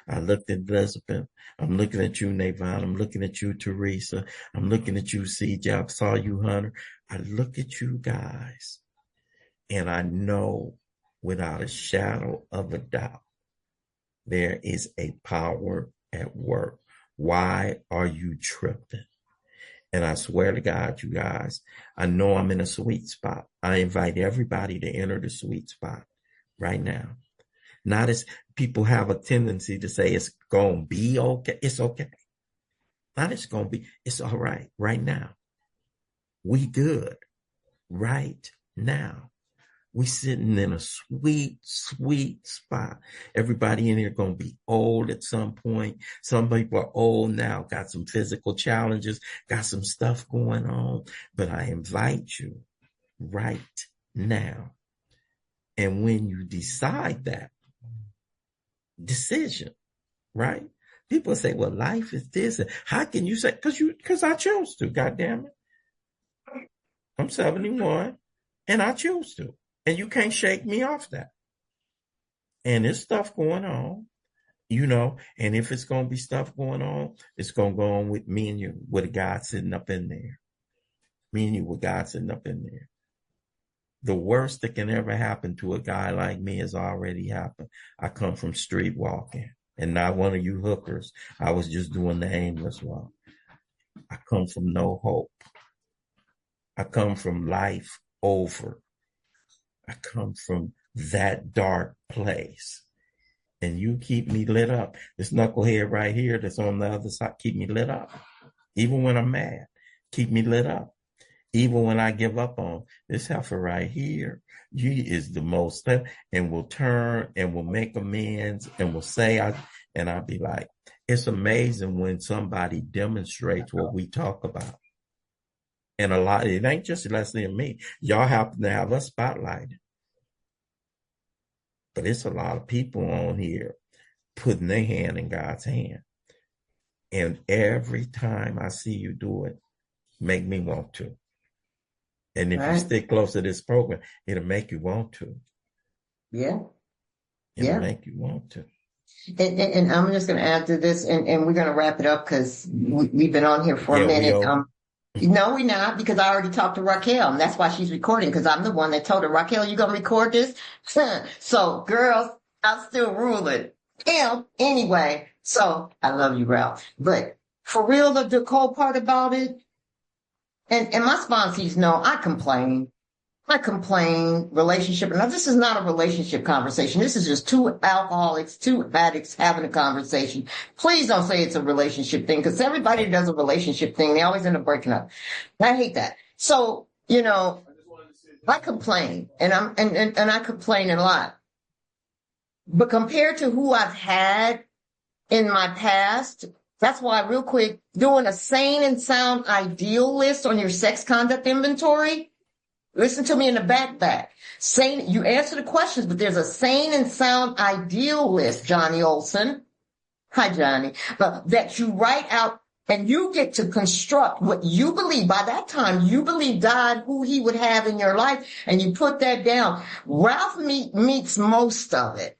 Speaker 1: I looked at Elizabeth. I'm looking at you, Navon. I'm looking at you, Teresa. I'm looking at you, CJ. I saw you, Hunter. I look at you guys, and I know without a shadow of a doubt, there is a power at work. Why are you tripping? And I swear to God, you guys, I know I'm in a sweet spot. I invite everybody to enter the sweet spot right now. Not as people have a tendency to say it's going to be okay. It's okay. Not it's going to be. It's all right right now. We good right now. We sitting in a sweet, sweet spot. Everybody in here going to be old at some point. Some people are old now, got some physical challenges, got some stuff going on. But I invite you right now. And when you decide that decision, right? People say, well, life is this. How can you say, because I chose to, God damn it. I'm 71 and I choose to. And you can't shake me off that. And there's stuff going on, and if it's going to be stuff going on, it's going to go on with me and you, with a God sitting up in there. Me and you with God sitting up in there. The worst that can ever happen to a guy like me has already happened. I come from street walking and not one of you hookers. I was just doing the aimless walk. I come from no hope. I come from life over. I come from that dark place. And you keep me lit up. This knucklehead right here that's on the other side, keep me lit up. Even when I'm mad, keep me lit up. Even when I give up on this heifer right here, he is the most, and will turn and will make amends and will say, and I'll be like, it's amazing when somebody demonstrates what we talk about. And it ain't just Leslie and me. Y'all happen to have us spotlighted. But it's a lot of people on here putting their hand in God's hand. And every time I see you do it, make me want to. And if you
Speaker 2: Right.
Speaker 1: stick close to this program, it'll make you want to.
Speaker 2: Yeah.
Speaker 1: It'll
Speaker 2: Yeah.
Speaker 1: make you want to.
Speaker 2: And I'm just going to add to this, and we're going to wrap it up because we've been on here for a
Speaker 1: Yeah, we
Speaker 2: minute.
Speaker 1: over.
Speaker 2: No, we're not, because I already talked to Raquel, and that's why she's recording, because I'm the one that told her, Raquel, you going to record this? So, girls, I'm still ruling. Yeah, anyway, so I love you, Ralph. But for real, the cold part about it, and my sponsees know I complain. I complain, relationship. Now, this is not a relationship conversation. This is just two alcoholics, two addicts having a conversation. Please don't say it's a relationship thing, because everybody does a relationship thing. They always end up breaking up. I hate that. So, I complain, and I complain a lot. But compared to who I've had in my past, that's why, real quick, doing a sane and sound ideal list on your sex conduct inventory. Listen to me in the back. Sane, you answer the questions, but there's a sane and sound ideal list, Johnny Olson. Hi, Johnny. That you write out, and you get to construct what you believe. By that time, you believe God, who he would have in your life, and you put that down. Ralph meets most of it.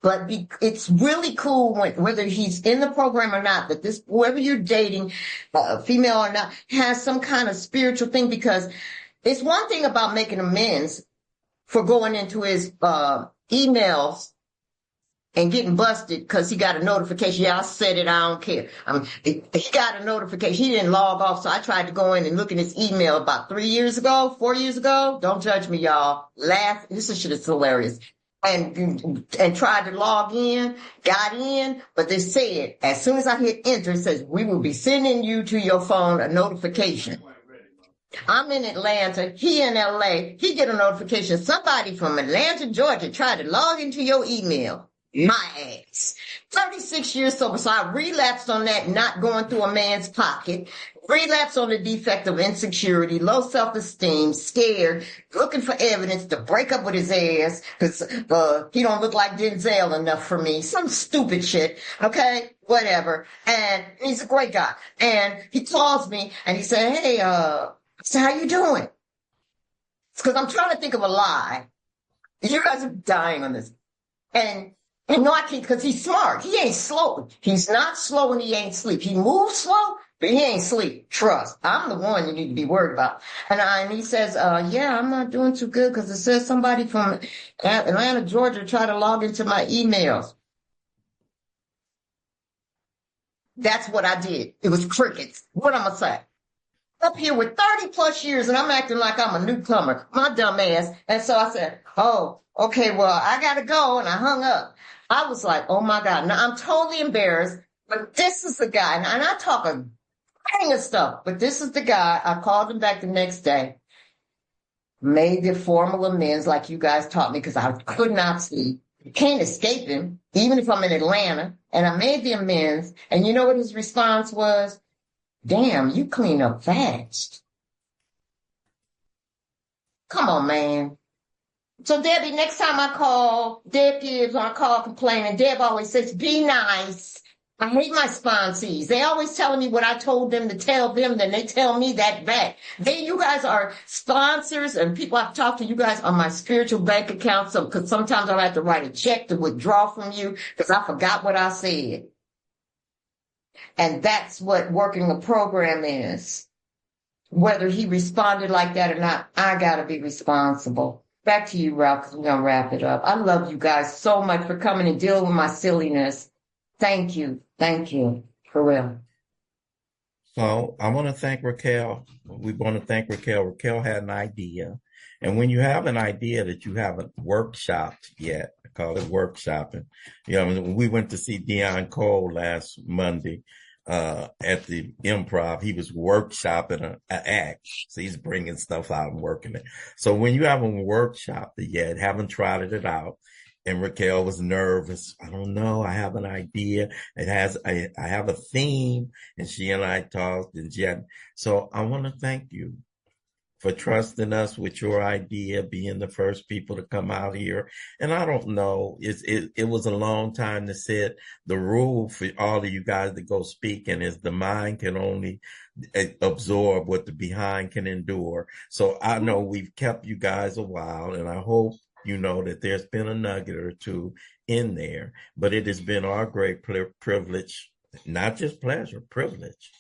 Speaker 2: But it's really cool whether he's in the program or not, that this, whoever you're dating, female or not, has some kind of spiritual thing, because it's one thing about making amends for going into his emails and getting busted because he got a notification. Yeah, I said it. I don't care. He got a notification. He didn't log off, so I tried to go in and look in his email about 4 years ago. Don't judge me, y'all. Laugh. This shit is hilarious. And tried to log in, got in, but they said as soon as I hit enter, it says we will be sending you to your phone a notification. I'm in Atlanta. He in LA. He get a notification. Somebody from Atlanta, Georgia tried to log into your email. My ass. 36 years sober. So I relapsed on that, not going through a man's pocket. Relapsed on the defect of insecurity, low self-esteem, scared, looking for evidence to break up with his ass because he don't look like Denzel enough for me. Some stupid shit. Okay? Whatever. And he's a great guy. And he calls me and he said, hey, so how you doing? It's because I'm trying to think of a lie. You guys are dying on this. And no, I can't, because he's smart. He ain't slow. He's not slow and he ain't sleep. He moves slow, but he ain't sleep. Trust. I'm the one you need to be worried about. And he says, yeah, I'm not doing too good because it says somebody from Atlanta, Georgia tried to log into my emails. That's what I did. It was crickets. What I'm going to say? Up here with 30 plus years and I'm acting like I'm a newcomer, my dumb ass. And so I said, oh, okay, well, I got to go. And I hung up. I was like, oh my God. Now I'm totally embarrassed, but this is the guy. And I talk a gang of stuff, but this is the guy. I called him back the next day, made the formal amends like you guys taught me because I could not sleep. You can't escape him, even if I'm in Atlanta. And I made the amends. And you know what his response was? Damn, you clean up fast. Come on, man. So, Debbie, next time I call, Deb Gibbs, when I call complaining, Deb always says, be nice. I hate my sponsees. They always telling me what I told them to tell them, then they tell me that back. You guys are sponsors and people I've talked to, you guys on my spiritual bank account, so because sometimes I have to write a check to withdraw from you because I forgot what I said. And that's what working a program is. Whether he responded like that or not, I got to be responsible. Back to you, Ralph, because we're going to wrap it up. I love you guys so much for coming and dealing with my silliness. Thank you. Thank you. For real.
Speaker 1: So I want to thank Raquel. We want to thank Raquel. Raquel had an idea. And when you have an idea that you haven't workshopped yet, I call it workshopping. We went to see Dion Cole last Monday at the Improv. He was workshopping an act. So he's bringing stuff out and working it. So when you haven't workshopped it yet, haven't tried it out, and Raquel was nervous. I don't know. I have an idea. I have a theme, and she and I talked, and so I want to thank you for trusting us with your idea, being the first people to come out here. And I don't know, it was a long time to set the rule for all of you guys to go speak, and is the mind can only absorb what the behind can endure. So I know we've kept you guys a while, and I hope you know that there's been a nugget or two in there, but it has been our great privilege, not just pleasure, privilege.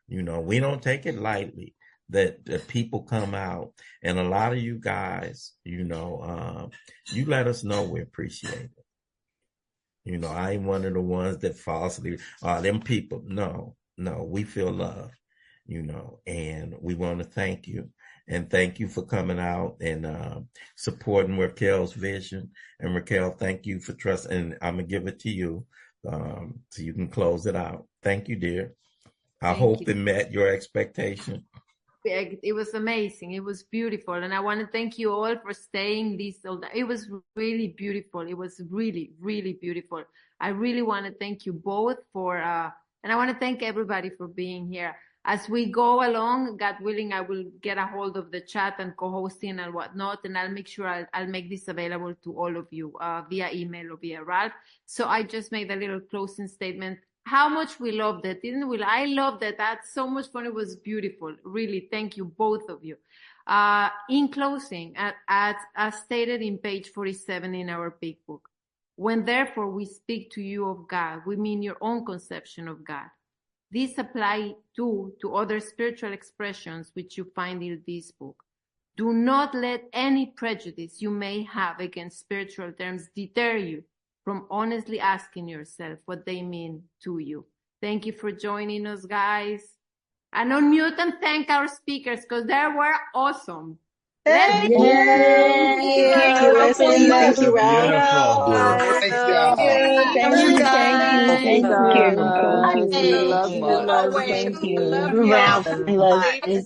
Speaker 1: You know, we don't take it lightly that people come out, and a lot of you guys, you know, you let us know we appreciate it. You know, I ain't one of the ones that falsely, them people. No, we feel love, you know, and we want to thank you. And thank you for coming out and supporting Raquel's vision. And Raquel, thank you for trusting. And I'm going to give it to you so you can close it out. Thank you, dear. I hope it met your expectation.
Speaker 3: It was amazing. It was beautiful. And I want to thank you all for staying this. It was really beautiful. It was really, really beautiful. I really want to thank you both and I want to thank everybody for being here. As we go along, God willing, I will get a hold of the chat and co-hosting and whatnot, and I'll make sure I'll make this available to all of you via email or via Ralph. So I just made a little closing statement. How much we loved it, didn't we? I loved it. That's so much fun. It was beautiful. Really, thank you, both of you. In closing, as stated in page 47 in our big book, when therefore we speak to you of God, we mean your own conception of God. These apply to other spiritual expressions which you find in this book. Do not let any prejudice you may have against spiritual terms deter you from honestly asking yourself what they mean to you. Thank you for joining us, guys. And unmute and thank our speakers because they were awesome.
Speaker 4: Thank you.
Speaker 5: Thank you, Leslie. Thank you, Ralph.
Speaker 4: Great job.
Speaker 5: Thank you, thank you.
Speaker 2: Okay.
Speaker 5: We love you, love. Thank you.
Speaker 2: Ralph,
Speaker 5: Leslie.